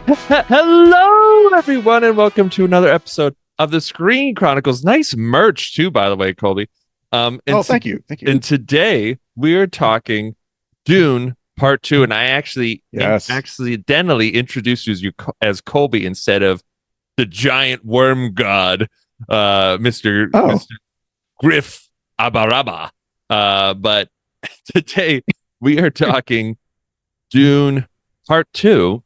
Hello, everyone, and welcome to another episode of the Screen Chronicles. Nice merch, too, by the way, Colby. Oh, thank you. Thank you. And today we're talking Dune Part Two, and I actually Yes. accidentally introduced you as Colby instead of the giant worm god, Oh, Mister Griff Abaraba. But today we are talking Dune Part Two.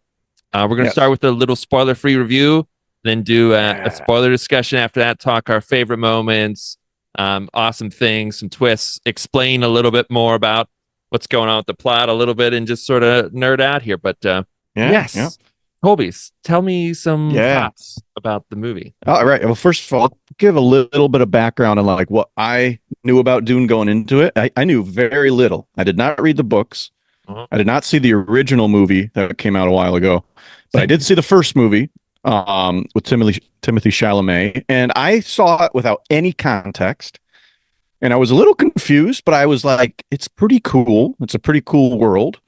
We're going to start yes. with a little spoiler-free review, then do a Yeah. spoiler discussion after that, talk our favorite moments, awesome things, some twists, explain a little bit more about what's going on with the plot a little bit, and just sort of nerd out here. But Yeah. Yeah. yes, Colby, tell me some Yeah. thoughts about the movie. All right. Well, first of all, I'll give a little bit of background on like what I knew about Dune going into it. I knew very little. I did not read the books. Uh-huh. I did not see the original movie that came out a while ago, but I did see the first movie with Timothy Chalamet, and I saw it without any context. And I was a little confused, but I was like, it's pretty cool. It's a pretty cool world.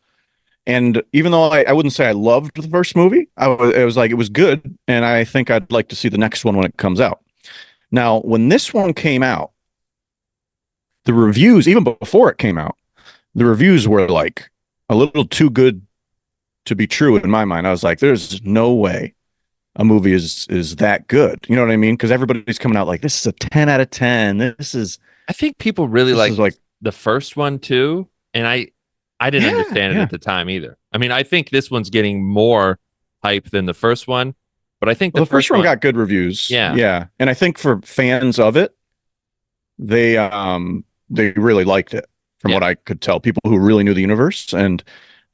And even though I wouldn't say I loved the first movie, it was like it was good, and I think I'd like to see the next one when it comes out. Now, when this one came out, the reviews, even before it came out, the reviews were like a little too good to be true in my mind. I was like, there's no way a movie is that good. You know what I mean? Because everybody's coming out like this is a 10 out of 10. I think people really This is like like the first one too, and I didn't yeah, understand it yeah. at the time either. I mean, I think this one's getting more hype than the first one, but I think the Well, the first first one one, got good reviews. yeah, Yeah. And I think for fans of it, they really liked it from yeah, what I could tell. People who really knew the universe and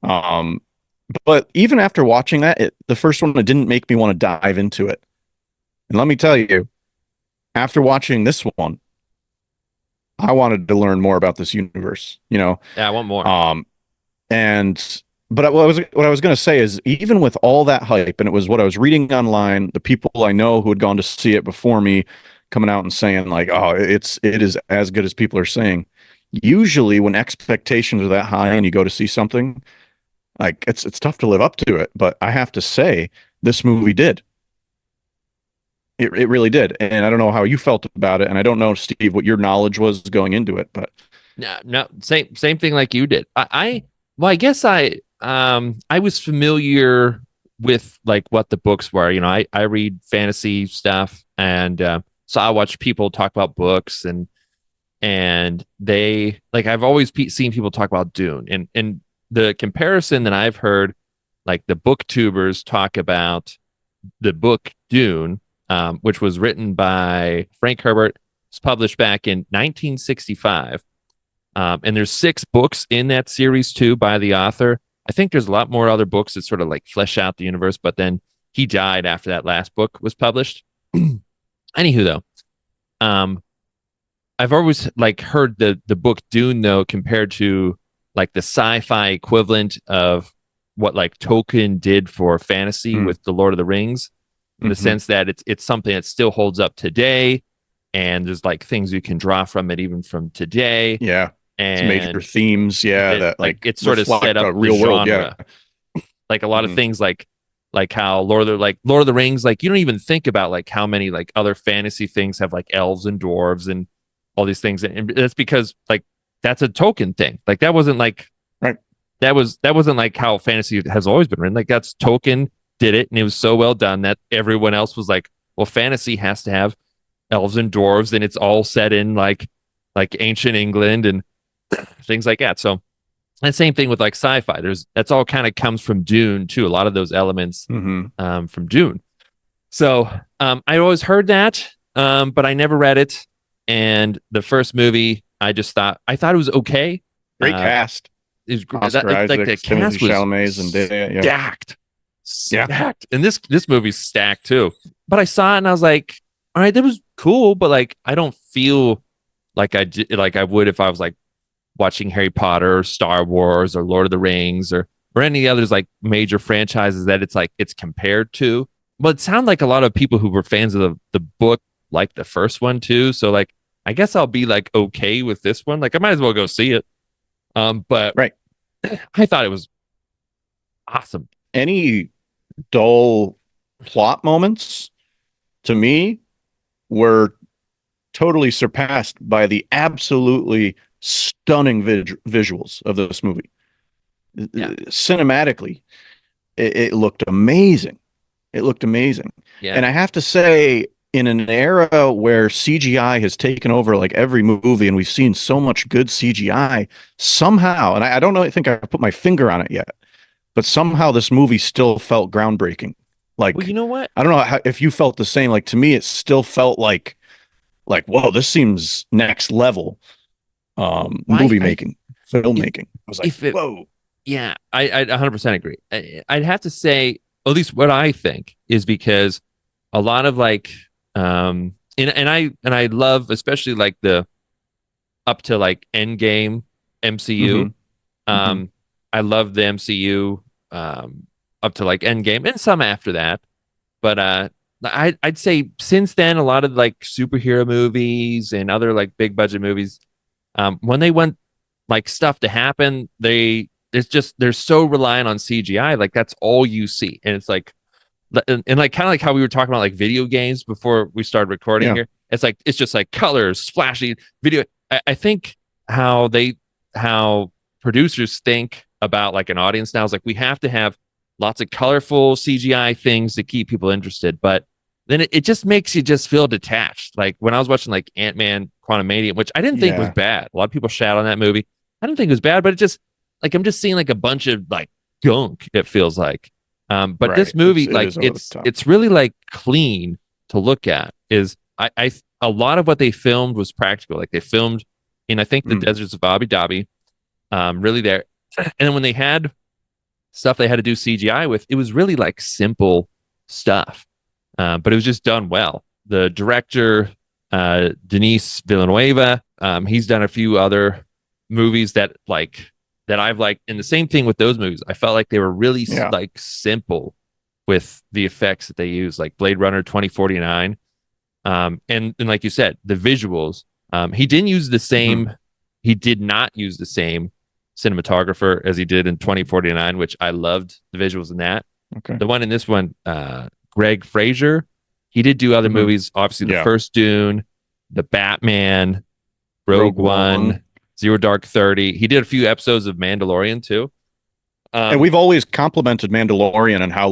um but even after watching that, the first one it didn't make me want to dive into it. And let me tell you, after watching this one, I wanted to learn more about this universe, you know. yeah. I want more. Um and but what I was going to say is even with all that hype and it was what I was reading online, the people I know who had gone to see it before me coming out and saying like, "Oh, it is as good as people are saying." Usually when expectations are that high and you go to see something, like it's tough to live up to it, but I have to say this movie did. It really did. And I don't know how you felt about it and I don't know Steve what your knowledge was going into it, but No, no, same thing like you did. Well, I guess I was familiar with like what the books were. You know, I read fantasy stuff, and so I watch people talk about books, and they like I've always seen people talk about Dune, and the comparison that I've heard, like the booktubers talk about the book Dune, which was written by Frank Herbert, was published back in 1965. And there's 6 books in that series too by the author. I think there's a lot more other books that sort of like flesh out the universe, but then he died after that last book was published. Anywho, though, um, I've always like heard the book Dune though compared to like the sci-fi equivalent of what like Tolkien did for fantasy mm, with the Lord of the Rings, in the hmm sense that it's something that still holds up today, and there's like things you can draw from it even from today, yeah, some major and themes, yeah, that that like like it sort of set reflect up a the real world, yeah. genre. Like a lot of hmm things like how Lord of the Rings, like you don't even think about like how many like other fantasy things have like elves and dwarves and all these things, and that's because like that's a Tolkien thing. Like that wasn't like Right. that wasn't like how fantasy has always been written. Like that's Tolkien did it, and it was so well done that everyone else was like, well, fantasy has to have elves and dwarves, and it's all set in like ancient England and things like that. So, and same thing with like sci-fi. That's all kind of comes from Dune too. A lot of those elements hmm from Dune. So I always heard that, but I never read it. And the first movie, I thought it was okay. Great Uh, cast. Oscar like the Isaacs, Timothy cast was Chalamet, Zendaya. Yeah. stacked, Yeah. stacked, and this movie's stacked too. But I saw it and I was like, all right, that was cool, but like I don't feel like I would if I was like watching Harry Potter or Star Wars or Lord of the Rings or any others like major franchises that it's like it's compared to. But it sounded like a lot of people who were fans of the book like the first one too. So like I guess I'll be like okay with this one. Like I might as well go see it. But Right. I thought it was awesome. Any dull plot moments, to me, were totally surpassed by the absolutely stunning visuals of this movie. Yeah. Cinematically, it looked amazing. It looked amazing. Yeah. And I have to say, in an era where CGI has taken over like every movie and we've seen so much good CGI, somehow, and I don't know, I think I put my finger on it yet, but somehow this movie still felt groundbreaking. Well, Like, you know what? I don't know if you felt the same. Like, to me, it still felt like, whoa, this seems next level Why movie I making, if filmmaking. I was like, if it whoa. yeah, I 100% agree. I'd have to say, at least what I think is because a lot of like and I love especially like the up to like Endgame MCU. Hmm. Hmm. Um I love the MCU up to like Endgame and some after that. But I'd say since then a lot of like superhero movies and other like big budget movies when they want like stuff to happen, they're so reliant on CGI, like that's all you see. And it's like and like kind of like how we were talking about like video games before we started recording Yeah. here. It's like it's just like colors, flashy video. I think how producers think about like an audience now is like we have to have lots of colorful CGI things to keep people interested, but then it just makes you just feel detached. Like when I was watching like Ant-Man Quantumania, which I didn't think was Yeah. bad. A lot of people shout on that movie. I didn't think it was bad, but it just like I'm just seeing like a bunch of like gunk, it feels like. But this Right. It's movie, it like is over the top. it's really like clean to look at. Is I a lot of what they filmed was practical. Like they filmed in I think the Mm. deserts of Abu Dhabi, really there. And then when they had stuff they had to do CGI with, it was really like simple stuff, but it was just done well. The director, Denis Villanueva, he's done a few other movies that like that I've liked, and the same thing with those movies. I felt like they were really Yeah. like simple with the effects that they use, like Blade Runner 2049, and like you said, the visuals. He didn't use the Hmm. same. He did not use the same cinematographer as he did in 2049, which I loved the visuals in that. Okay. The one in this one, Greg Fraser, he did do other Hmm. movies. Obviously, the Yeah. first Dune, the Batman, Rogue Rogue One. One, Zero Dark 30. He did a few episodes of Mandalorian too. And Um, we've always complimented Mandalorian and how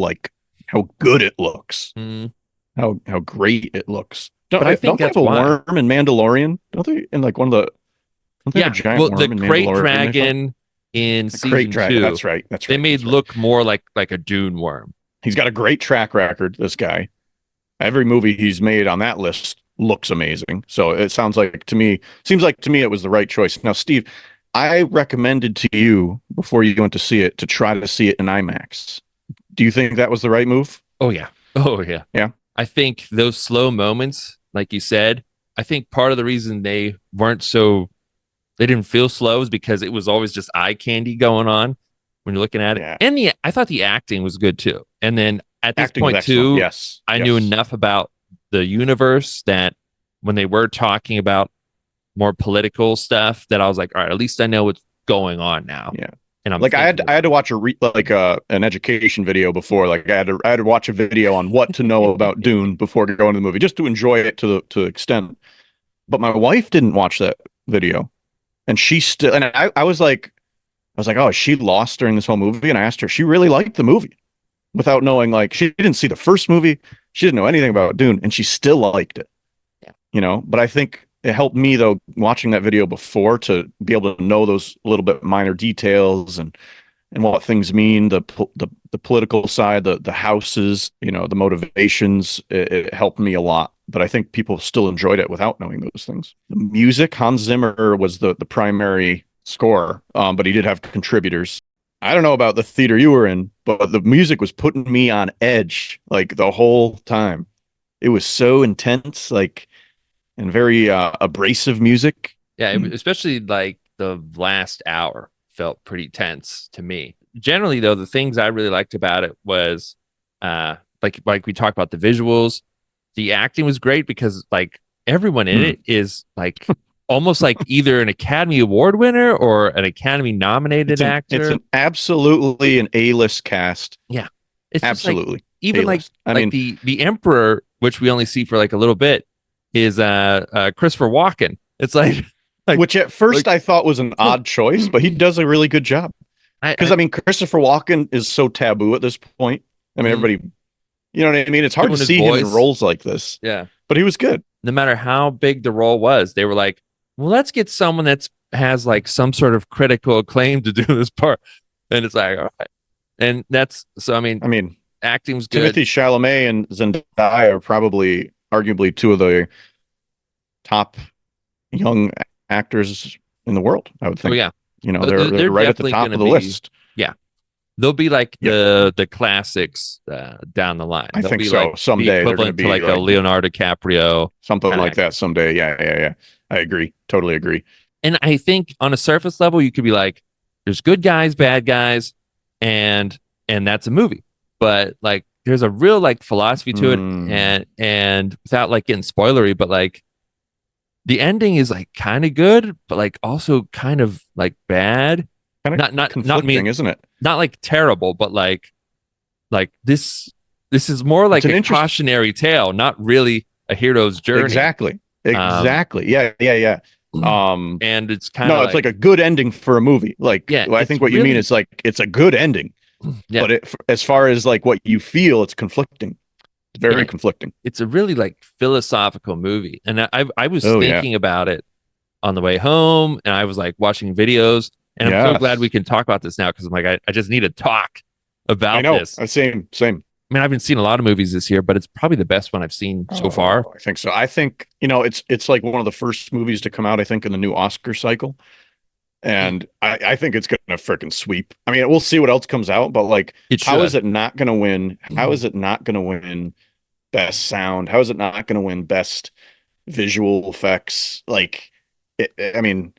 good it looks, mm, how great it looks. but I think Don't they have that's a why. worm in Mandalorian? Don't they in like one of the don't they have a Yeah, giant well, the worm in Crate Mandalorian they fight? Dragon in A crate season dragon. two, That's right. That's they right. made That's right. look more like a Dune worm. He's got a great track record, this guy. Every movie he's made on that list looks amazing. So it sounds like to me, seems like to me it was the right choice. Now, Steve, I recommended to you before you went to see it to try to see it in IMAX. Do you think that was the right move? Oh yeah, oh yeah. Yeah. I think those slow moments, like you said, I think part of the reason they didn't feel slow is because it was always just eye candy going on when you're looking at it. Yeah. And I thought the acting was good too. And then at this Acting was point excellent. too, Yes. I knew Yes. enough about the universe that when they were talking about more political stuff, that I was like, all right, at least I know what's going on now, Yeah. and I'm Like thinking I had about to watch an education video before. Like I had to watch a video on what to know about it. Dune before going to the movie, just to enjoy it to the extent. But my wife didn't watch that video, and she still. And I was like, oh, is she lost during this whole movie? And I asked her, she really liked the movie without knowing. Like she didn't see the first movie, she didn't know anything about Dune, and she still liked it. Yeah. But I think it helped me though watching that video before to be able to know those little bit minor details and what things mean, the political side, the houses, the motivations. It helped me a lot, but I think people still enjoyed it without knowing those things. The music, Hans Zimmer was the primary score, but he did have contributors. I don't know about the theater you were in, but the music was putting me on edge like the whole time. It was so intense, like, and very abrasive music. Yeah, Mm. especially like the last hour felt pretty tense to me. Generally, though, the things I really liked about it was like we talked about the visuals, the acting was great because like everyone in Mm. it is like almost like either an Academy Award winner or an Academy nominated It's actor. an absolutely an A-list cast. Yeah. It's just like Absolutely. even A-list. I like mean, the Emperor, which we only see for like a little bit, is Christopher Walken. It's like like which at first like I thought was an odd choice, but he does a really good job. Because I I mean, Christopher Walken is so taboo at this point. I mean, mm, everybody, you know what I mean? It's hard to doing his see him in voice. roles like this, Yeah. but he was good. No matter how big the role was, they were like, well, let's get someone that's has like some sort of critical acclaim to do this part. And it's like, all right. And that's so I mean, I mean, acting's good. Timothy Chalamet and Zendaya are probably arguably two of the top young actors in the world, I would Oh think. yeah. You know, They're they're right at the definitely top gonna of the be list. yeah. They'll be like Yeah, the classics down the line. I They'll think be like so. the Someday they're going to equivalent to be like a like Leonardo DiCaprio something kind of like actor. that someday. Yeah, yeah, yeah. I agree. Totally agree. And I think on a surface level, you could be like, there's good guys, bad guys, and that's a movie. But like there's a real like philosophy to it, Mm, and without like getting spoilery, but like the ending is like kind of good, but like also kind of like bad. kind of Not conflicting, mean isn't it? not like terrible, but like this is more It's like an a interest. cautionary tale, not really a hero's journey. Exactly. Um, Exactly. Yeah, yeah, yeah. Um, and it's kind no, of it's like like a good ending for a movie. Like, yeah, I it's think what you mean really is like it's a good ending, yeah but as far as like what you feel, it's conflicting. Very yeah conflicting. it's a really like philosophical movie, and I was Oh yeah. thinking about it on the way home, and I was like watching videos, and I'm so glad we Yes. can talk about this now because I'm like I just need to talk I about know. this. Same, same. I mean, I haven't seen a lot of movies this year, but it's probably the best one I've seen so far. Oh, I think so. I think, it's like one of the first movies to come out, I think, in the new Oscar cycle. Mm. And I think it's gonna freaking sweep. I mean, we'll see what else comes out, but like, It how is should. it not gonna win? How is it not gonna win best sound? How is it not gonna win best visual effects? Like, I mean,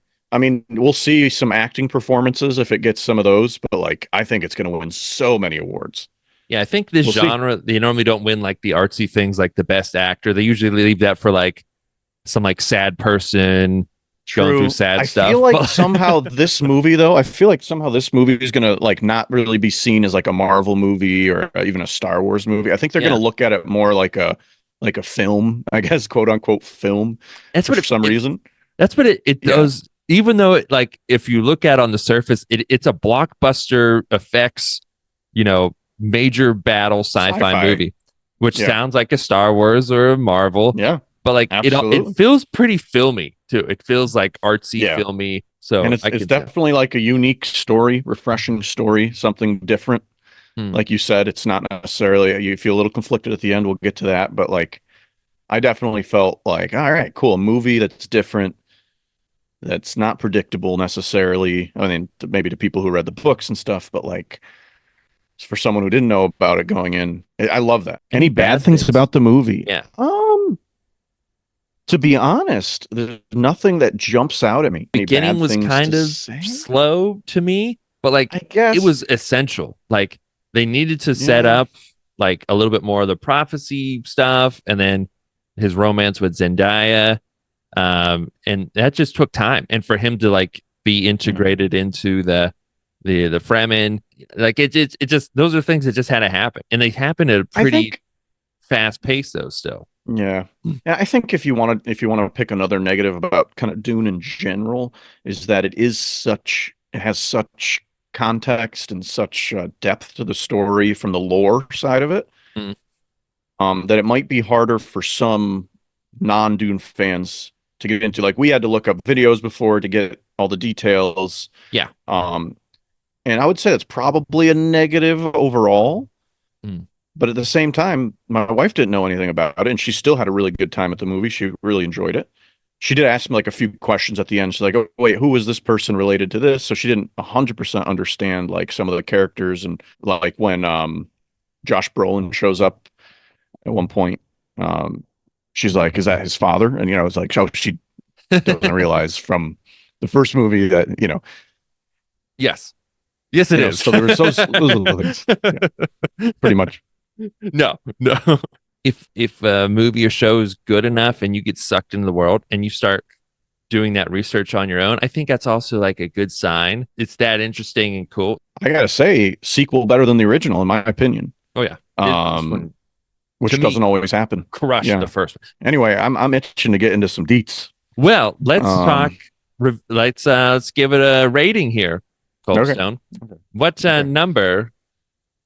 we'll see some acting performances if it gets some of those, but like, I think it's gonna win so many awards. Yeah, I think this We'll see. genre they normally don't win like the artsy things like the best actor. They usually leave that for like some like sad person going through True. sad I feel stuff. like But somehow this movie, though, I feel like somehow this movie is gonna like not really be seen as like a Marvel movie or even a Star Wars movie. I think they're gonna yeah, look at it more like a film, I guess, quote unquote film that's for what some reason. that's what it Yeah. does. Even though it like if you look at on the surface, it's a blockbuster effects, major battle sci-fi Sci-fi. movie, which Yeah. sounds like a Star Wars or a Marvel, Yeah. but like it Absolutely. feels pretty filmy too. It feels like artsy, Yeah. filmy. And So it's I it's could tell. definitely like a unique story, refreshing story, something different. Hmm. Like you said, it's not necessarily you feel a little conflicted at the end. We'll get to that, but like I definitely felt like, all right, cool, a movie that's different, that's not predictable necessarily. I mean, maybe to people who read the books and stuff, but like for someone who didn't know about it going in, I love that. Any Any bad bad things things? about the movie? Yeah. To be honest, there's nothing that jumps out at me. Any Beginning bad was things to kind of say? slow to me, but like I it guess. was essential. Like they needed to set Yeah. up like a little bit more of the prophecy stuff and then his romance with Zendaya. And that just took time. And for him to like be Yeah. integrated into the Fremen, like it just those are things that just had to happen. And they happen at a I pretty think. fast pace though still. Yeah. Yeah, I think if you want to pick another negative about kind of Dune in general, is that it has such context and such depth to the story from the lore side of it, Mm, that it might be harder for some non-Dune fans to get into. Like we had to look up videos before to get all the details. yeah. Um, and I would say that's probably a negative overall. Mm. But at the same time, my wife didn't know anything about it, and she still had a really good time at the movie. She really enjoyed it. She did ask me like a few questions at the end. She's like, "Oh, wait, who is this person related to this?" So she didn't 100% understand like some of the characters and like when Josh Brolin shows up at one point, um, she's like, "Is that his father?" And it's like, oh, she doesn't realize from the first movie that Yes. Yes, it is. So there was those little things. Yeah, pretty much. No, no. If a movie or show is good enough and you get sucked into the world and you start doing that research on your own, I think that's also like a good sign. It's that interesting and cool. I gotta say, sequel better than the original, in my opinion. Oh yeah, this um, one to which doesn't me always happen. crushed the Yeah. first one. Anyway, I'm itching to get into some deets. Well, let's talk. Um, Let's give it a rating here, okay. Coldstone. What Okay. number?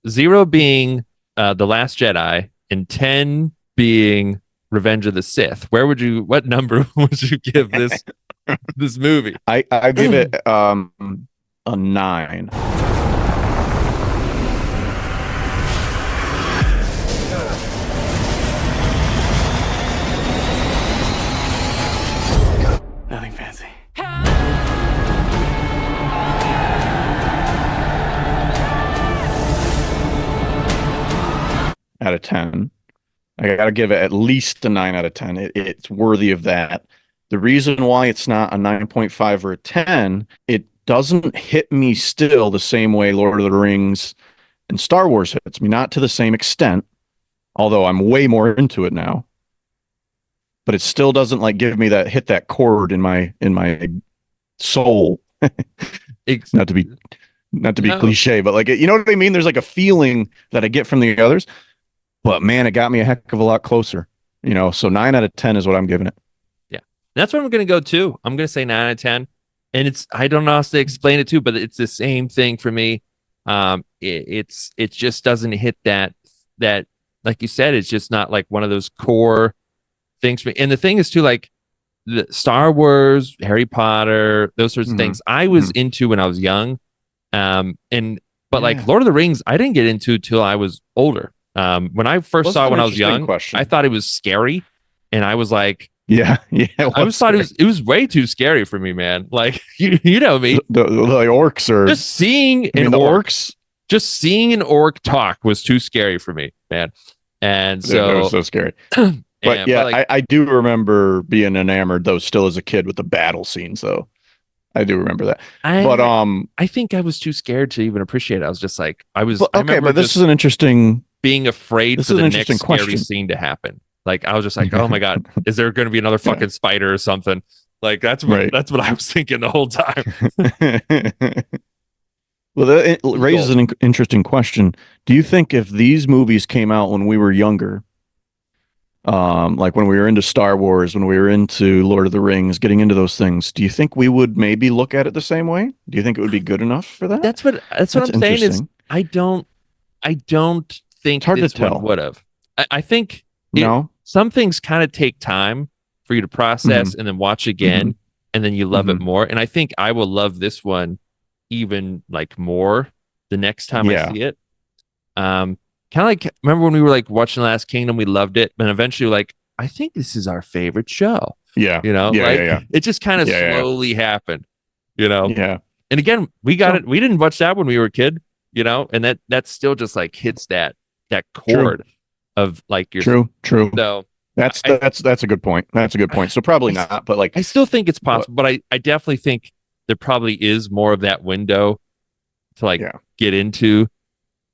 Zero being the Last Jedi, and 10 being Revenge of the Sith. Where would you? What number would you give this movie? I give it a 9. Nothing fancy. Out of 10. I gotta give it at least a 9 out of 10. It's worthy of that. The reason why it's not a 9.5 or a 10, it doesn't hit me still the same way Lord of the Rings and Star Wars hits me. Not to the same extent, although I'm way more into it now. But it still doesn't like give me that hit that chord in my soul. Ex- Not to be not to be no, cliche, but like you know what I mean? There's like a feeling that I get from the others, but man, it got me a heck of a lot closer. So 9 out of 10 is what I'm giving it. yeah, that's what I'm going to go to. I'm going to say 9 out of 10, and I don't know how to explain it too, but it's the same thing for me. It just doesn't hit that like you said. It's just not like one of those core things for me. And the thing is too, like the Star Wars, Harry Potter, those sorts of Mm-hmm. things I was into when I was young. And but like Yeah. Lord of the Rings, I didn't get into till I was older. When I first Well, that's saw it an when I was interesting young, I question. thought it was scary, and I was like, Yeah, yeah, it I was was thought scary. it was way too scary for me, man. Like you know me, The orcs are. just seeing I an mean, the orc, orcs. just seeing an orc talk was too scary for me, man. And That was so, so scary. But and but yeah, like I do remember being enamored though, still as a kid with the battle scenes. Though I do remember that. But I I think I was too scared to even appreciate it. I was just like I okay, remember but this just is an interesting. being afraid This for is the an next interesting scary question. scene to happen. Like I was just like, oh my god, is there going to be another Yeah. fucking spider or something? Like Right. that's what I was thinking the whole time. Well, that it It was raises gold. an interesting question. Do you think if these movies came out when we were younger, like when we were into Star Wars, when we were into Lord of the Rings, getting into those things, do you think we would maybe look at it the same way? Do you think it would be good enough for that? That's what That's I'm saying is interesting. I don't It's think hard to this one tell. would have. I think it No? some things kind of take time for you to process Hmm. and then watch Hmm. again and then you love it Hmm. more. And I think I will love this one even like more the next time I Yeah. see it. Kind of like remember when we were like watching Last Kingdom, we loved it, and eventually like I think this is our favorite show. Yeah. Yeah. Yeah. Like Yeah. it just kind of Yeah. Yeah. slowly happened. You know, Yeah. and again, we got So it. We didn't watch that when we were a kid. And that still just like hits that true. chord of like your True. True. so. That's I that's a good point. That's a good point. So probably I not, but like, I still think it's but possible, but I definitely think there probably is more of that window to like yeah. get into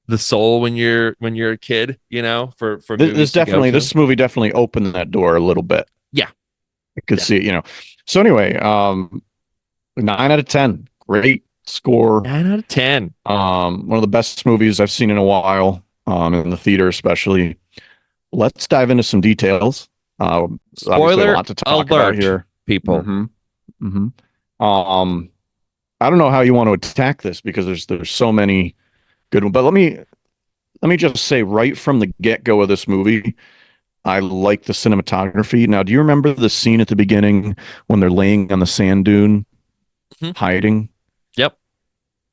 the soul when you're a kid, for movies to go to. This movie definitely opened that door a little bit. Yeah, I could see definitely. it. So anyway, 9 out of 10, great score. 9 out of 10. One of the best movies I've seen in a while, in the theater especially. Let's dive into some details. Obviously, a Spoiler lot to talk about alert, here. people. Hmm. Hmm. Um, I don't know how you want to attack this because there's so many good ones. But let me just say right from the get go of this movie, I like the cinematography. Now, do you remember the scene at the beginning when they're laying on the sand dune Mhm. hiding? Yep.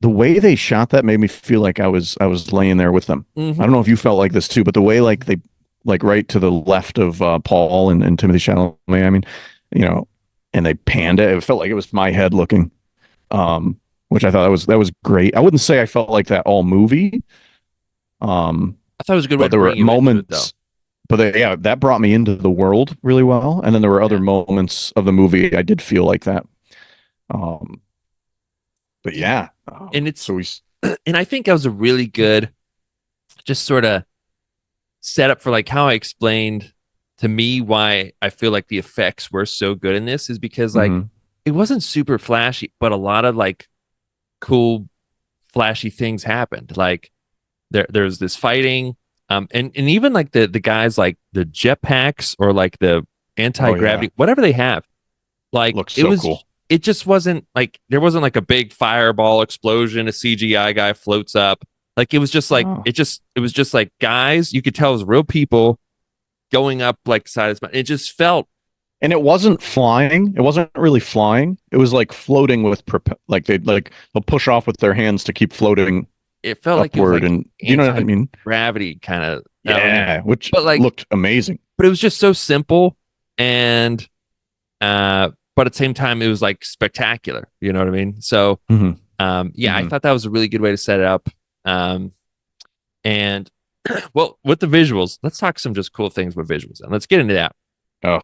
The way they shot that made me feel like I was laying there with them. I Hmm. don't know if you felt like this too, but the way like they like right to the left of Paul and Timothy Chalamet, I mean, you know, and they panned it. It felt like it was my head looking, which I thought that was great. I wouldn't say I felt like that all movie, um, I thought it was a good way but to there were bring you into it, though. moments. But yeah, that brought me into the world really well. And then there were other Yeah. moments of the movie I did feel like that. Um, but Yeah. yeah, And so we. and I think that was a really good, just sort of set up for like how I explained to me why I feel like the effects were so good in this is because like Mhm. it wasn't super flashy, but a lot of like cool, flashy things happened. Like there's this fighting. And even like the guys like the jetpacks or like the Oh yeah, anti-gravity, whatever they have, like looks so cool. it just wasn't like there wasn't like a big fireball explosion, a CGI guy floats up. Like it was just like Oh. it was just like guys, you could tell it was real people going up like side of it just felt And it wasn't flying. It wasn't really flying. It was like floating with like they'll push off with their hands to keep floating it felt like it was upward. like And you know what I mean? anti-gravity kind of element. Yeah, which But like looked amazing. but it was just so simple and but at the same time it was like spectacular, you know what I mean? So Hmm. yeah, I Hmm. thought that was a really good way to set it up. And well, with the visuals, let's talk some just cool things with visuals and let's get into that. Oh,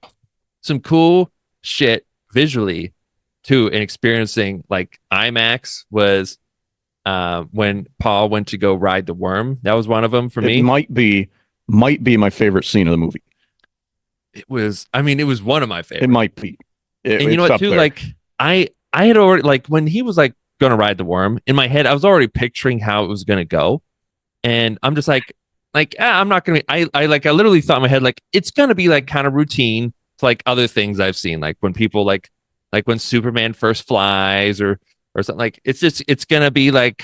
Some cool shit visually too, and experiencing like IMAX was when Paul went to go ride the worm. That was one of them for it me. might be my favorite scene of the movie. It was, I mean, it was one of my It favorites. might be. And you know It's what, up too? there. Like I had already like when he was like gonna ride the worm in my head, I was already picturing how it was gonna go, and I'm just I'm not gonna. I literally thought in my head like it's gonna be like kind of routine to like other things I've seen, like when people like when Superman first flies or something like it's gonna be like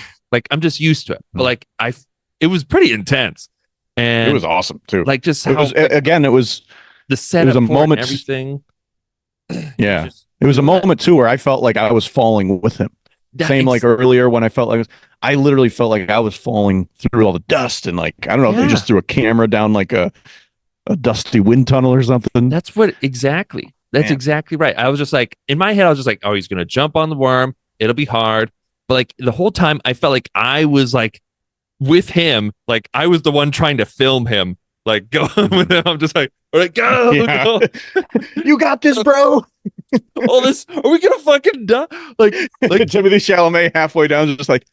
I'm just used to it, but Hmm. like it was pretty intense It was and awesome too. like just It was how like again. the It was setup a for it and moment. everything. It was Yeah, just it it was a was a, moment too where I felt like I was falling with him. that Same like ex- earlier when I felt like I literally felt like I was falling through all the dust and like I don't know if they yeah. just threw a camera down like a dusty wind tunnel or something. That's what exactly. That's Man, exactly right. I was just like in my head, I was just like, oh, he's gonna jump on the worm. It'll be hard. But like the whole time, I felt like I was like with him. Like I was the one trying to film him. Like go with mhm. him. I'm just like, all right, go, Yeah, go. you got this, bro. All this. Are we gonna fucking die? Like Timothy Chalamet halfway down, just like,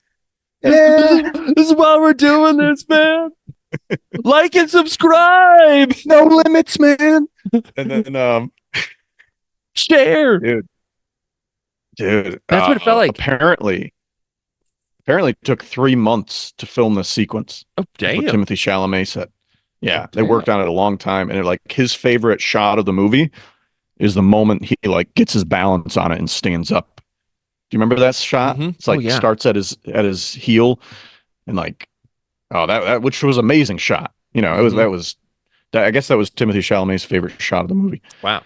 this yeah, is why we're doing this, man. Like and subscribe. no limits, man. And then, Share. dude, dude, That's what it felt like. apparently it took 3 months to film this sequence. Oh Is what damn. Timothy Chalamet said. Oh Yeah, they damn. worked on it a long time, and like his favorite shot of the movie is the moment he like gets his balance on it and stands up. Do you remember that shot? Mm-hmm. It's Oh like yeah. starts at his heel, and like oh that which was an amazing shot. You know, it was Mm-hmm. I guess that was Timothy Chalamet's favorite shot of the movie. Wow.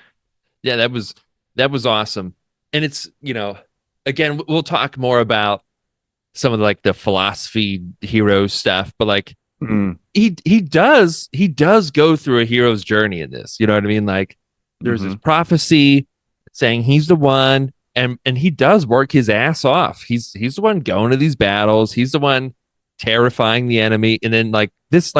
Yeah, that was awesome. And it's, again, we'll talk more about some of the, like the philosophy hero stuff, but like Mm, he does go through a hero's journey in this. You know what I mean? Like there's this hmm. prophecy saying he's the one and he does work his ass off. He's the one going to these battles. He's the one terrifying the enemy and then like this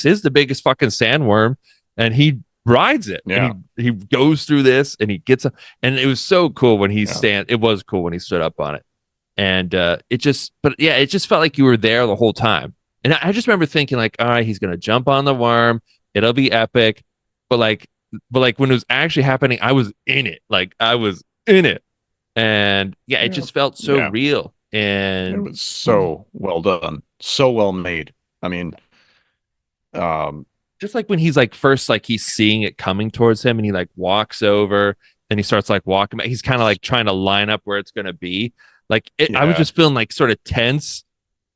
is the biggest fucking sandworm and he rides it and Yeah, he goes through this and he gets up and it was so cool when yeah, it was cool when he stood up on it and it just but yeah it just felt like you were there the whole time and I just remember thinking like all right he's gonna jump on the worm it'll be epic but like when it was actually happening I was in it like I was in it and yeah it yeah, just felt so yeah. real It and was so well done, so well made. I mean, um, just like when he's like first like he's seeing it coming towards him and he like walks over and he starts like walking back. He's kind of like trying to line up where it's gonna be. I was yeah, just feeling like sort of tense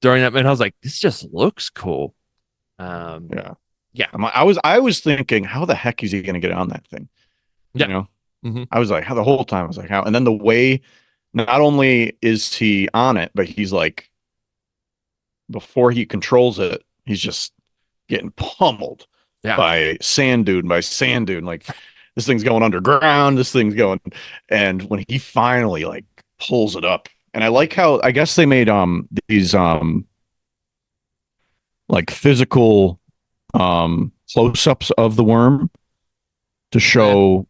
during that and I was like, this just looks cool. Um yeah. yeah. I was thinking, how the heck is he going to get on that thing? You Yeah. know, Mm-hmm. I was like, how the whole time I was like, how? And then the way, not only is he on it, but he's like, before he controls it, he's just getting pummeled Yeah. by sand dune. Like this thing's going underground. This thing's going, and when he finally like pulls it up, and I like how I guess they made these like physical close-ups of the worm to Oh yeah. show.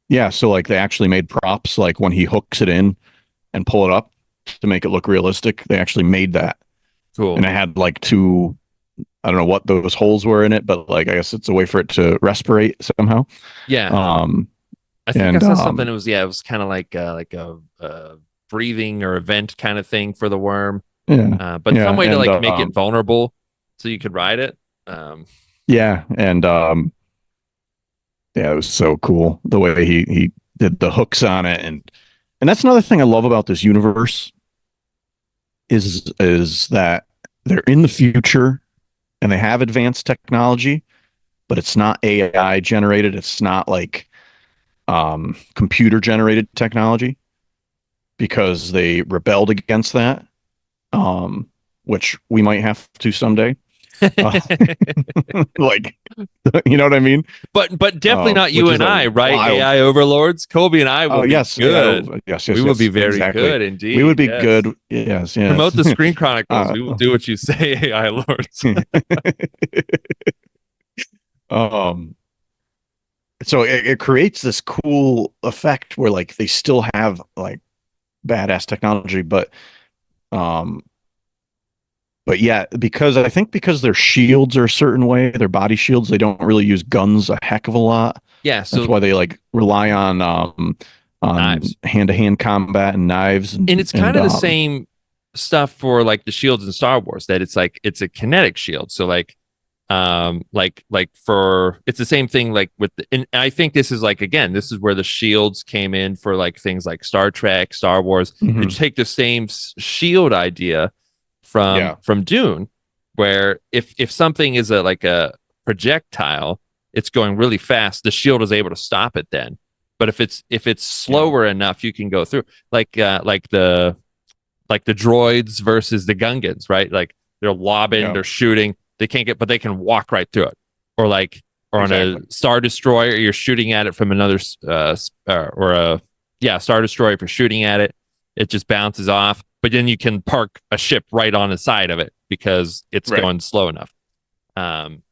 Yeah, so like they actually made props like when he hooks it in and pull it up to make it look realistic. They actually made that. And Cool. it had like two, I don't know what those holes were in it, but like I guess it's a way for it to respirate somehow. Yeah. Um I think I and saw something. It was yeah. It was kind of like a breathing or event kind of thing for the worm. yeah. But some Yeah, way to and like make it vulnerable so you could ride it. Um, Yeah, and yeah, it was so cool the way he did the hooks on it, and that's another thing I love about this universe is that they're in the future and they have advanced technology, but it's not AI generated. It's not like computer generated technology because they rebelled against that, which we might have to someday. Uh, like, you know what I mean? but definitely not you Which is and a I, right? wild. AI overlords. Colby and I Oh will be yes, yeah, good. yes, We yes, will be yes, very exactly. good We would indeed. be Yes. good. Yes, Promote yes. the Screen Chronicles. uh, We will do what you say, AI lords. um, so it creates this cool effect where like they still have like badass technology, um, but yeah, because I think because their shields are a certain way, their body shields, they don't really use guns a heck of a lot. Yeah. That's So why they like rely on knives, hand to hand combat and knives and it's and kind of the same stuff for like the shields in Star Wars. That it's like it's a kinetic shield. So like for it's the same thing like with and I think this is like again this is where the shields came in for like things like Star Trek, Star Wars. They mhm. take the same shield idea Yeah, from Dune, where if something is a like a projectile, it's going really fast, the shield is able to stop it then. But if it's yeah, slower enough, you can go through like the droids versus the Gungans, right? Like they're lobbing, yeah, they're shooting, they can't get, but they can walk right through it. Or like, or on a exactly. Star Destroyer, you're shooting at it from another, or a, yeah, Star Destroyer, if you're shooting at it, it just bounces off. But then you can park a ship right on the side of it because it's Right, going slow enough.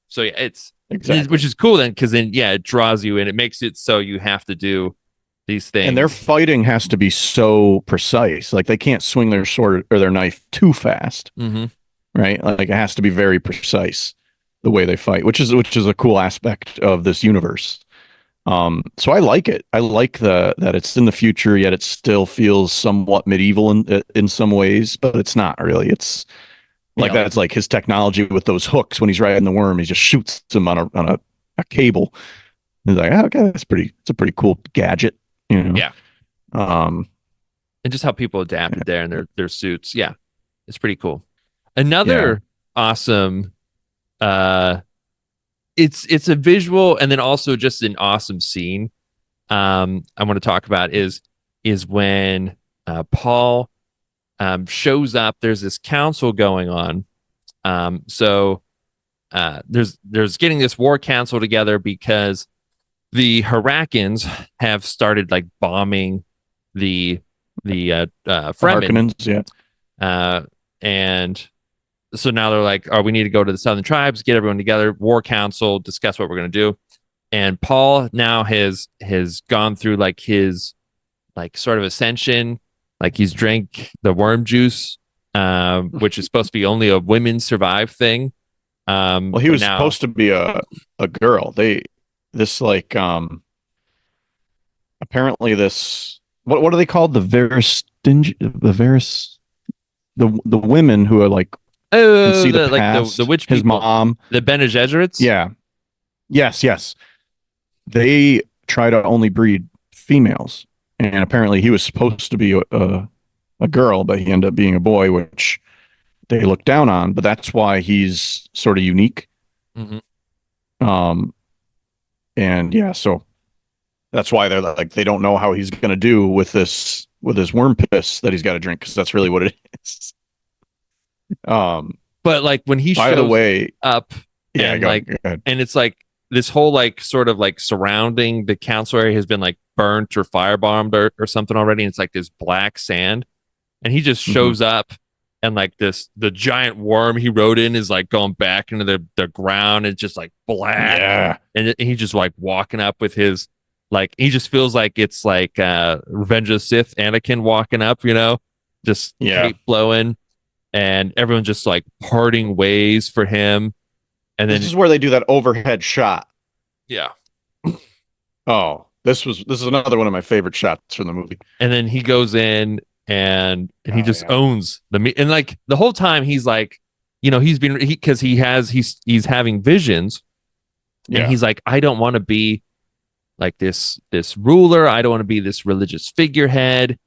So yeah, which exactly. is cool then, because then, yeah, it draws you in. It makes it so you have to do these And their things. fighting has to be so precise. Like they can't swing their sword or their knife too fast, Mm-hmm. right? Like it has to be very precise the way they fight, which is a cool aspect of this universe. So I like it. I like the that it's in the future, yet it still feels somewhat medieval in some ways, but it's not really. It's like Yeah, like that's like his technology with those hooks when he's riding the worm, he just shoots him on a cable. He's like, oh, okay, that's pretty. It's a pretty cool gadget, you know. yeah, Um, and just how people adapted there in their suits. Yeah, it's pretty cool. yeah, Another awesome uh it's a visual and then also just an awesome scene I want to talk about is when Paul shows up. There's this council going on. So there's getting this war council together because the Harakans have started like bombing the the Fremen, Harkonnens, yeah, uh, and so now they're like, oh, we need to go to the Southern tribes, get everyone together, war council, discuss what we're going to do. And Paul now has gone through like his like sort of ascension, like he's drank the worm juice, which is supposed to be only a women survive thing. Well, he But was now, supposed to be a girl. This like apparently this what are they called? The women who are like can oh, see the the past. witch His people, mom, the Bene Gesserits. yeah, yes, yes. They try to only breed females, and apparently he was supposed to be a girl, but he ended up being a boy, which they look down on. But that's why he's sort of unique. Mm-hmm. Um, and yeah, so that's why they're like they don't know how he's going to do with his worm piss that he's got to drink because that's really what it is. Um, But like when he by the shows way, up yeah, and like go ahead. and it's like this whole like sort of like surrounding the council area has been like burnt or firebombed or something already, and it's like this black sand, and he just Hmm. shows up and like this the giant worm he rode in is like going back into the ground. It's just like black, Yeah, and he's just like walking up with his like he just feels like it's like Revenge of the Sith Anakin walking up, just yeah. cape flowing, and everyone just like parting ways for him. And This then is where they do that overhead shot. yeah, Oh, this is another one of my favorite shots from the movie. and then he goes in and he Oh just yeah. owns the meat. And like the whole time he's like he's been because he's having visions, and Yeah. he's like, I don't want to be like this ruler. I don't want to be this religious figurehead.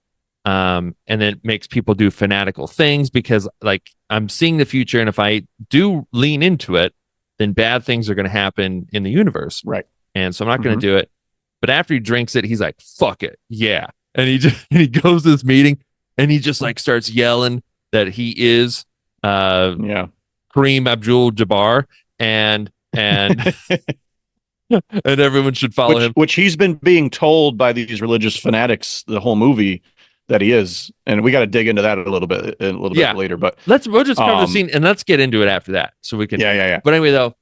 And then it makes people do fanatical things because like I'm seeing the future, and if I do lean into it, then bad things are going to happen in the universe, Right. and so I'm not going Hmm. to do it. But after he drinks it, he's like, "Fuck it, yeah," and he goes to this meeting, and he just like starts yelling that he is uh Yeah. Kareem Abdul-Jabbar, and and everyone should follow which him. which he's been being told by these religious fanatics the whole movie that he is, and we got to dig into that a little bit Yeah, later. But we'll just cover the um, scene and let's get into it after that, so we can. yeah, yeah, yeah. But anyway, though,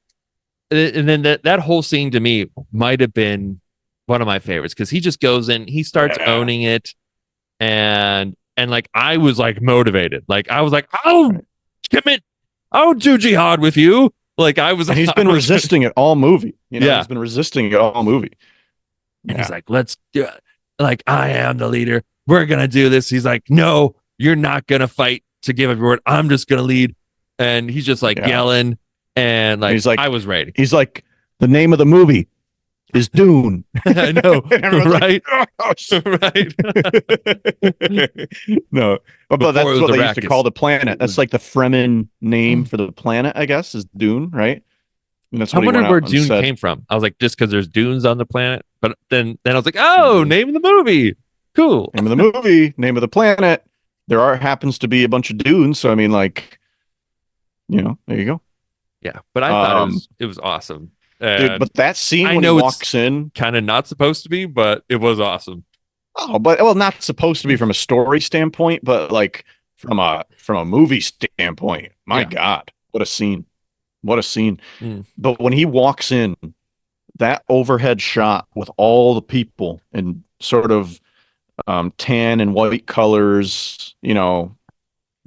and then that whole scene to me might have been one of my favorites because he just goes in, he starts Yeah. owning it, and like I was like motivated, like I was like, I'll Right. commit, I'll do jihad with you. Like I was, And he's I been was, resisting it all movie. yeah. He's been resisting it all movie. And he's Yeah, like, let's do it. Like I am the leader. We're gonna do this. He's like, no, you're not gonna fight to give up your word. I'm just gonna lead. And he's just like yeah. yelling, and And like I was ready. he's like, the name of the movie is Dune. I know, And everyone's right? like, oh, Right. no, but Before it that's was what they used to call Arrakis. the planet. It That's was. like the Fremen name for the planet, I guess, is Dune, right? And that's I what he went wondered where out and Dune said. came from. I was like, just because there's dunes on the planet. But then I was like, oh, Mhm. name of the movie. Cool. Name of the movie, name of the planet. There are happens to be a bunch of dunes, so I mean, like, there you go. Yeah, but I thought Um, it was awesome. dude, And but that scene I when he know it's walks in, kind of not supposed to be, but it was awesome. oh, but well, not supposed to be from a story standpoint, but like from a movie standpoint. My Yeah. God, what a scene! What a scene! Mm. But when he walks in, that overhead shot with all the people in sort of tan and white colors, do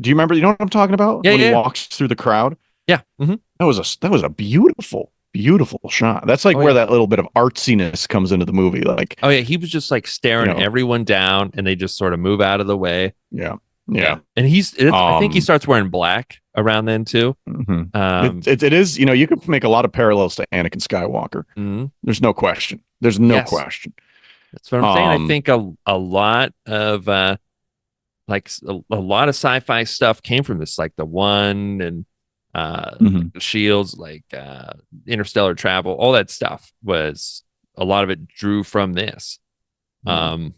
you remember? You know what I'm talking about? Yeah, When he yeah, walks through the crowd, yeah. Hmm. that was a beautiful, beautiful shot. That's like Oh where yeah. that little bit of artsiness comes into the movie. Like, Oh yeah. He was just like you staring know, everyone down, and they just sort of move out of the way. yeah, Yeah, yeah. and I think he Um, starts wearing black around then too. mhm. Um, It is, you can make a lot of parallels to Anakin Skywalker. mhm. There's no question. There's no Yes, question. that's what I'm saying. I Um, think a lot of a lot of sci-fi stuff came from this, like the One and mhm. Shields, like Interstellar Travel, all that stuff was a lot of it drew from this. Yeah. Um,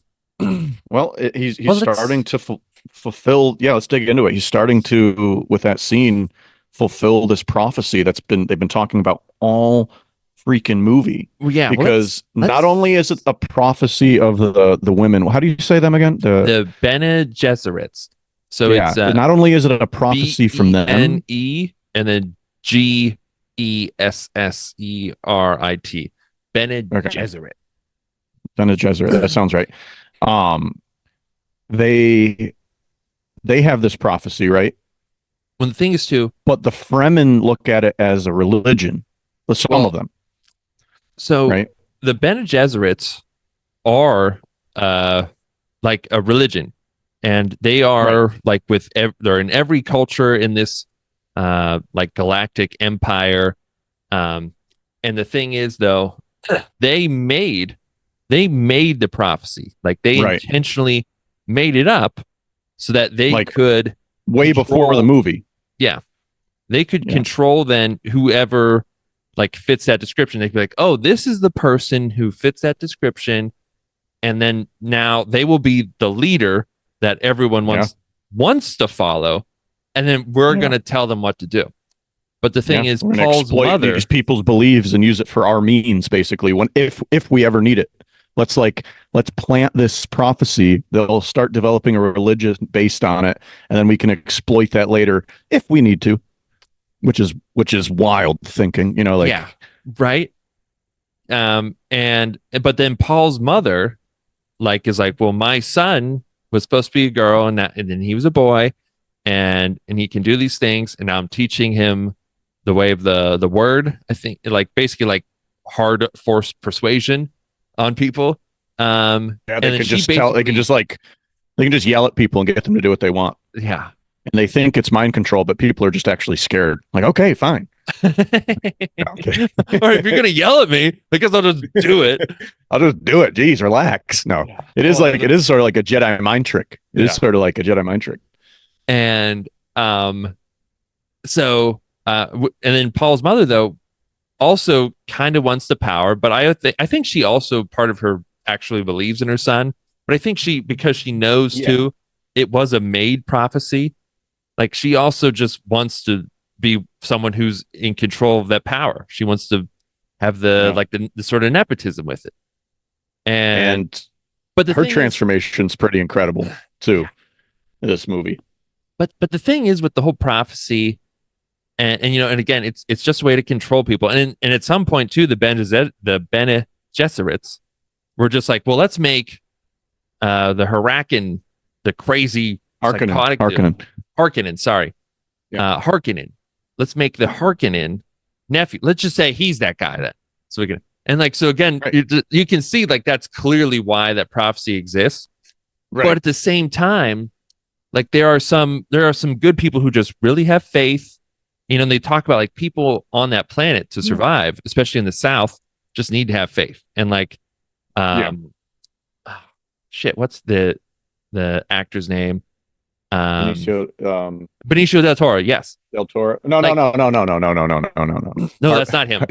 Well, he's well, starting that's to fulfill. Yeah, let's dig into it. He's starting to, with that scene, fulfill this prophecy they've been talking about all freaking movie. well, yeah. Well, Because not let's only is it a prophecy of the women, how do you say them again? the Bene Gesserits. So Yeah, it's not only is it a B prophecy from E N them. E and then Gesserit. Bene Okay, Gesserit. Bene Gesserit. That sounds right. Um, they they have this prophecy, right? Well, the thing is too. But the Fremen look at it as a religion. Some of Well, them, so right? the Bene Gesserits are uh like a religion, and they Right. are like they're in every culture in this like galactic empire. Um, and the thing is though, they made they made the prophecy, like they Right. intentionally made it up so that they Like could way before the control. movie. Yeah, they could Yeah. control then whoever like fits that description. They could be like, oh, this is the person who fits that description, and then now they will be the leader that everyone Yeah. wants to follow, and then we're Yeah. gonna tell them what to do. But the thing Yeah. is, We're gonna Paul's exploit these mother, people's beliefs and use it for our means, basically, when if we ever need it. Let's plant this prophecy. They'll start developing a religion based on it, and then we can exploit that later if we need to. Which is wild thinking, like yeah, right. And but then Paul's mother, like, is like, well, my son was supposed to be a girl, and then he was a boy, and he can do these things, and now I'm teaching him the way of the word. I think like basically like hard force persuasion on people. yeah, And then she they can basically, just yell at people and get them to do what they want. yeah. and they think it's mind control, but people are just actually scared. Like, okay, fine. Okay. Or if you're gonna yell at me, I guess I'll just do it. I'll just do it. Jeez, relax. No, Yeah. it is Oh, like, it is sort of like a Jedi mind trick. It is yeah. sort of like a Jedi mind trick. And so and then Paul's mother though also kind of wants the power, but I think she also part of her actually believes in her son. But I think she because she knows Yeah. too, it was a made prophecy. Like she also just wants to be someone who's in control of that power. She wants to have Yeah. the sort of nepotism with it. And And but the her thing is, transformation's pretty incredible too yeah. in this movie. But the thing is with the whole prophecy, and you know, and again, it's just a way to control people. And at some point too, the Bene Gesserits were just like, well, let's make the Harakin, the crazy Harkonnen. psychotic dude, Harkonnen. Harkonnen, sorry, Yeah. Harkonnen. Let's make the Harkonnen nephew. Let's just say he's that guy then. So we can and like so again, Right. you can see like that's clearly why that prophecy exists. Right. But at the same time, like there are some good people who just really have faith. You know, and they talk about like people on that planet to survive, especially in the South, just need to have faith. And like, Yeah. oh, shit, what's the actor's name? Benicio Benicio del Toro. Yes. del Toro. No, Like, no, no, no, no, no, no, no, no, no, no, no. no, that's not him.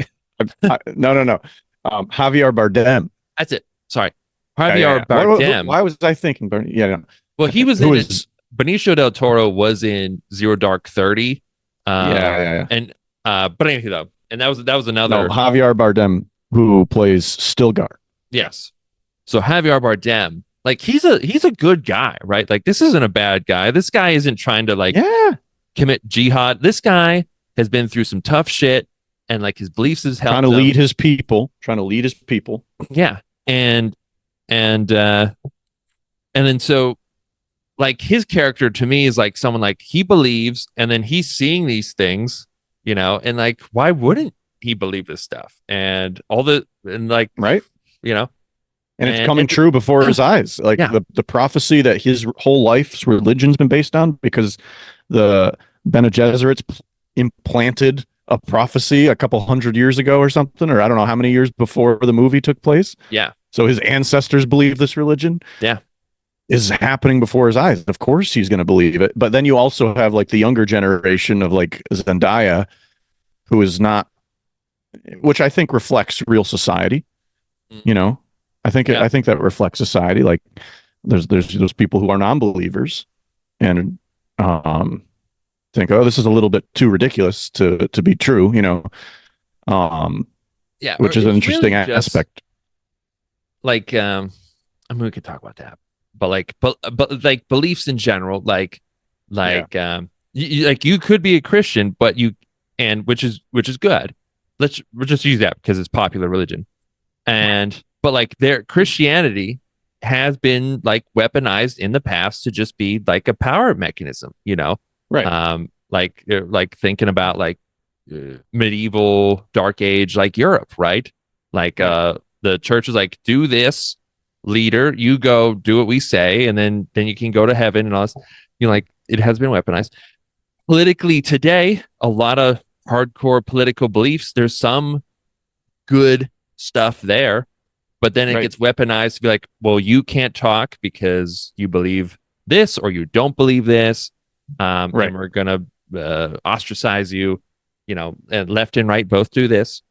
No, no, no. Javier Bardem. That's it. Sorry, Yeah, yeah, Javier yeah. Bardem. Why was I thinking? Yeah, no. Well, he was Who in is? Benicio del Toro was in Zero Dark 30. Yeah, yeah, yeah. And but anyway though, and that was another. No, Javier Bardem, who plays Stilgar. Yes. So Javier Bardem, like he's a good guy, right? Like this isn't a bad guy. This guy isn't trying to like Yeah, commit jihad. This guy has been through some tough shit, and like his beliefs has helped trying to him. lead his people. Trying to lead his people. Yeah, and then so like his character to me is like someone like he believes, and then he's seeing these things, you know, and like why wouldn't he believe this stuff and all the and like Right. you know And it's coming true before his eyes. Like yeah. the prophecy that his whole life's religion's been based on, because the Bene Gesserits implanted a prophecy a couple hundred years ago or something, or I don't know how many years before the movie took place. Yeah. So his ancestors believe this religion. Yeah. Is happening before his eyes. Of course he's going to believe it. But then you also have like the younger generation of like Zendaya, who is not, which I think reflects real society. You know, I think that reflects society. Like there's those people who are non-believers and think, oh, this is a little bit too ridiculous to be true. You know, Yeah, which is an interesting really aspect. Like, I mean, we could talk about that, but like beliefs in general, like you could be a Christian, but which is good. We'll just use that because it's popular religion, but like their Christianity has been like weaponized in the past to just be like a power mechanism, you know, Right. Like thinking about like medieval dark age like Europe, right? Like the church is like, do this, leader, you go do what we say, and then you can go to heaven and all this. You know, like it has been weaponized politically today. A lot of hardcore political beliefs. There's some good stuff there, but then it gets weaponized to be like, well, you can't talk because you believe this or you don't believe this, and we're gonna ostracize you. You know, and left and right both do this.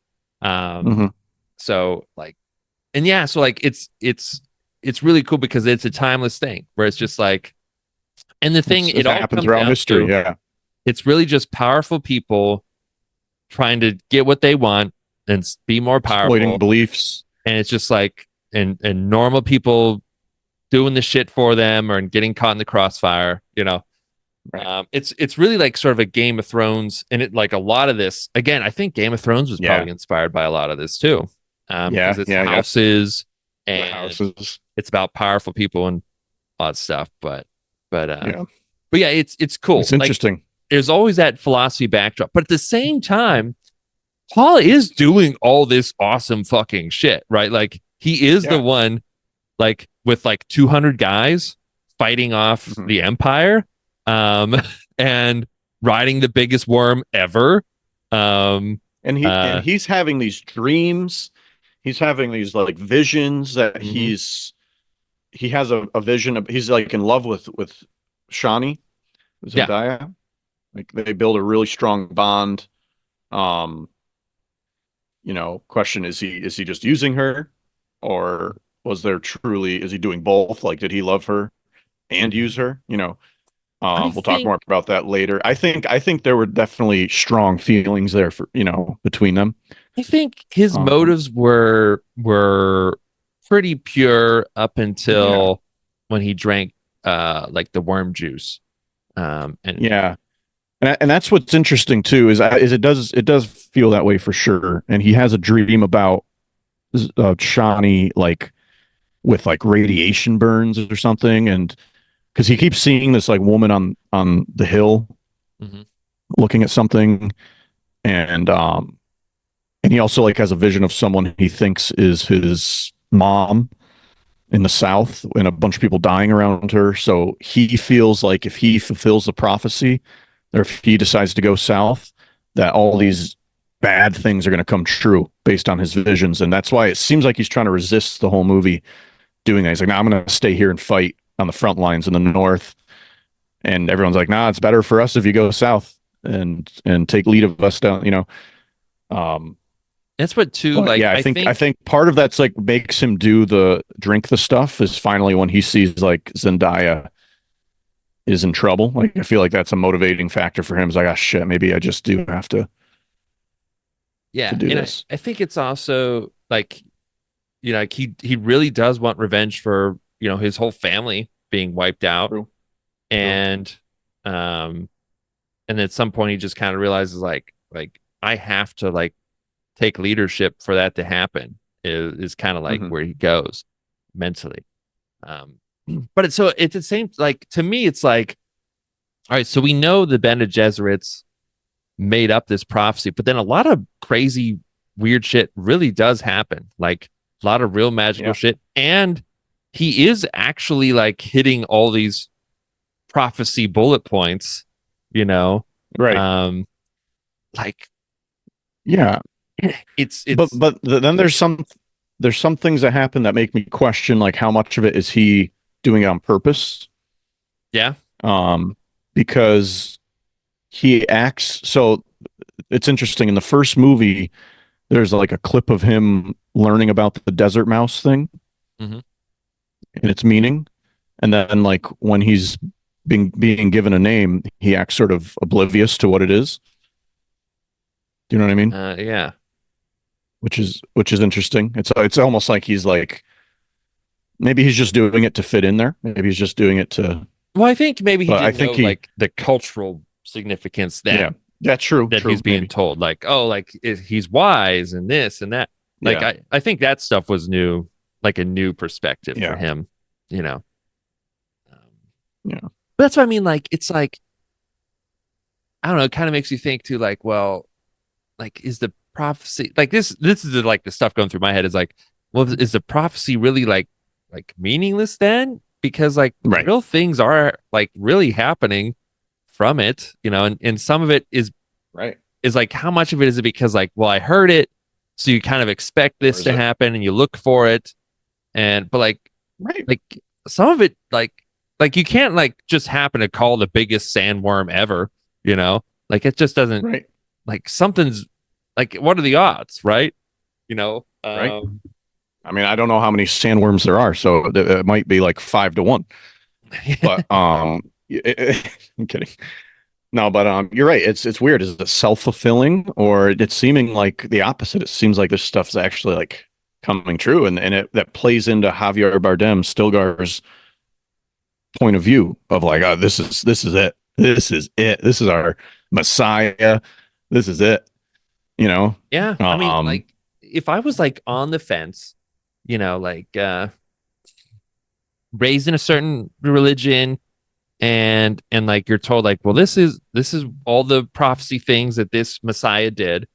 So like, and yeah, so like it's really cool because it's a timeless thing where it's just like, and the thing it all happens comes throughout down history. to, Yeah, it's really just powerful people trying to get what they want and be more powerful. exploiting beliefs. And it's just like, and normal people doing the shit for them or getting caught in the crossfire, you know. Right. It's really like sort of a Game of Thrones, and it like a lot of this again. I think Game of Thrones was probably inspired by a lot of this too. Because it's houses and it's about powerful people and all that stuff. But yeah, it's cool. It's interesting. Like, there's always that philosophy backdrop, but at the same time, Paul is doing all this awesome fucking shit, right? Like he is the one, like with like 200 guys fighting off the Empire, and and riding the biggest worm ever. Um, And uh, he's having these dreams. He's having these like visions that mhm. he has a vision of, he's like in love with Shawnee, Yeah, Zendaya. Like they build a really strong bond. Um, question, is he just using her, or was there truly, is he doing both? Like, did he love her and use her? I We'll talk think more about that later. I think there were definitely strong feelings there for, between them. I think his Um, motives were pretty pure up yeah, until when he drank like the worm juice. And yeah, and that's what's interesting too is it does feel that way for sure. And he has a dream about Shawnee, like with like radiation burns or something, and because he keeps seeing this like woman on the hill Mhm. looking at something, and he also like has a vision of someone he thinks is his mom in the South, and a bunch of people dying around her. So he feels like if he fulfills the prophecy, or if he decides to go south, that all these bad things are going to come true based on his visions. And that's why it seems like he's trying to resist the whole movie doing that. He's like, nah, I'm going to stay here and fight on the front lines in the North. And everyone's like, nah, it's better for us if you go south and take lead of us down. Um, that's what too, but like yeah, I I think I think think part of that's like makes him do the drink the stuff is finally when he sees like Zendaya is in trouble. Like I feel like that's a motivating factor for him. It's like, ah, shit, maybe I just do have to yeah, do and this. I think it's also like like he really does want revenge for, his whole family being wiped out. True. True. And um and at some point he just kind of realizes like I have to like take leadership for that to happen is kind of like Hmm. where he goes mentally. Um but it's the same, like to me it's like, all right, so we know the Bene Gesserits made up this prophecy, but then a lot of crazy weird shit really does happen. Like a lot of real magical Yeah. shit. And he is actually like hitting all these prophecy bullet points, you know. Right. Um like Yeah. But it's then there's some things that happen that make me question like how much of it is he doing it on purpose? yeah. Um, because he acts so it's interesting in the first movie there's like a clip of him learning about the desert mouse thing Mm-hmm. and its meaning. And then like when he's being given a name, he acts sort of oblivious to what it is. Do you know what I mean? Yeah. Which is interesting. It's almost like he's like maybe he's just doing it to fit in there. Maybe he's just doing it to. Well, I think maybe he But I didn't know think he, like the cultural significance that yeah, that's true. that he's True. being Maybe. told, like, oh, like he's wise and this and that. Like Yeah. I think that stuff was new, like a new perspective for Yeah. him, you know. Um, Yeah. but that's what I mean. Like it's like I don't know. It kind of makes you think too. Like, well, like is the prophecy like this? This is like the stuff going through my head is like, well, is the prophecy really like meaningless then? Because like Right. real things are like really happening from it, and some of it Right. is like how much of it is it because like, well, I heard it, so you kind of expect Or this is to it? happen and you look for it, and but Right. like some of it like you can't like just happen to call the biggest sandworm ever, like it just doesn't, Right. like something's like what are the odds, right? Right. I mean, I don't know how many sandworms there are, so it might be like 5 to 1. But I'm kidding. No, but you're right. It's weird. Is it self-fulfilling or it's seeming like the opposite? It seems like this stuff's actually like coming true, and that plays into Javier Bardem, Stilgar's point of view of like, oh, this is it. This is it. This is our Messiah. This is it. You know. Yeah, I mean, Um. like if I was like on the fence, like raised in a certain religion, and like you're told like, well, this is all the prophecy things that this Messiah did,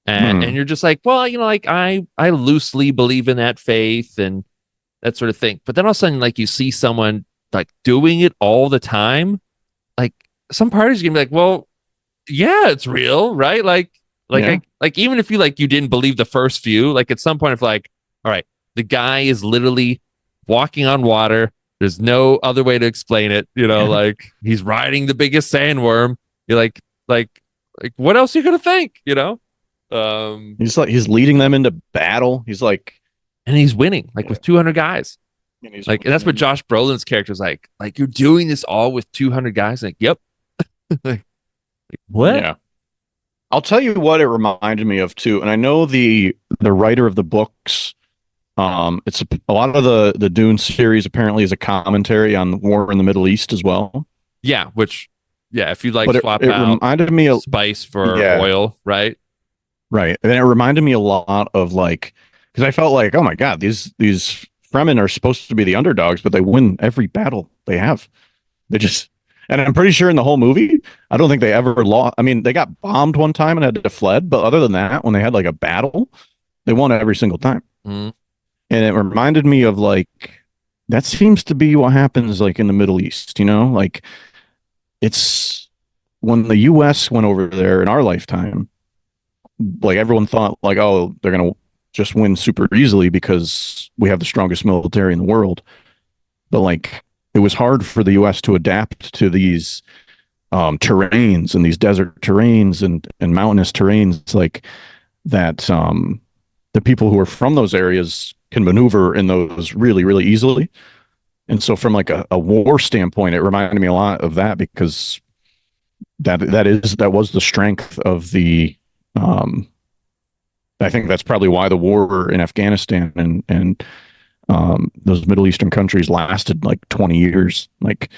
and hmm, you're just like, well, like I loosely believe in that faith and that sort of thing. But then all of a sudden, like you see someone like doing it all the time, like some parties gonna be like, well, yeah, it's real, right? Yeah. Like even if you like you didn't believe the first few, like at some point of like, all right, the guy is literally walking on water. There's no other way to explain it. Like he's riding the biggest sandworm. You're like, like what else are you gonna think? Um, He's leading them into battle. He's like, and he's winning, like yeah, with 200 guys. and he's Like, and that's what winning. Josh Brolin's character is like. Like you're doing this all with 200 guys. Like, yep. like, what? Yeah. I'll tell you what it reminded me of too, and I know the writer of the books. It's a lot of the Dune series apparently is a commentary on the war in the Middle East as well. Yeah, which, yeah, if you like But swap it out reminded me of, spice for yeah, oil, right? right, and it reminded me a lot of like, because I felt like, oh my god, these Fremen are supposed to be the underdogs, but they win every battle they have. They just, and I'm pretty sure in the whole movie, I don't think they ever lost. I mean, they got bombed one time and had to fled, but other than that, when they had like a battle, they won every single time. Mm, And it reminded me of like that seems to be what happens like in the Middle East, like it's when the US went over there in our lifetime, like everyone thought like, oh, they're gonna just win super easily because we have the strongest military in the world. But like it was hard for the US to adapt to these terrains and these desert terrains and mountainous terrains like that the people who are from those areas can maneuver in those really, really easily. And so from like a war standpoint, it reminded me a lot of that because that was the strength of the um I think that's probably why the war in Afghanistan and those Middle Eastern countries lasted like 20 years. Like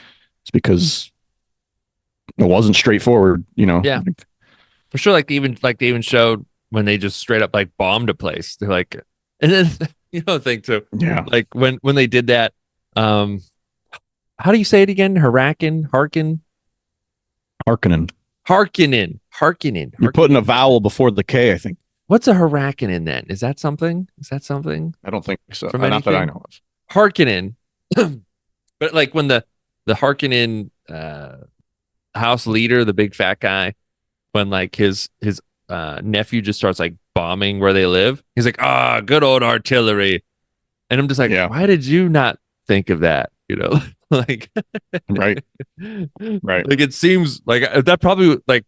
it's because it wasn't straightforward, yeah, Like, for sure. Like they even showed when they just straight up like bombed a place. They're like, and then think too, yeah, like when they did that. Um, how do you say it again? Harkonnen. You're putting a Harkonnen. vowel before the K, I think. What's a Harkonnen then? Is that something? Is that something I don't think so. from Not that I anything? know of. Harkonnen. But like when the Harkonnen house leader, the big fat guy, when like his nephew just starts like bombing where they live, he's like, ah, good old artillery. And I'm just like, Yeah, why did you not think of that? Like, right, right. like it seems like that probably like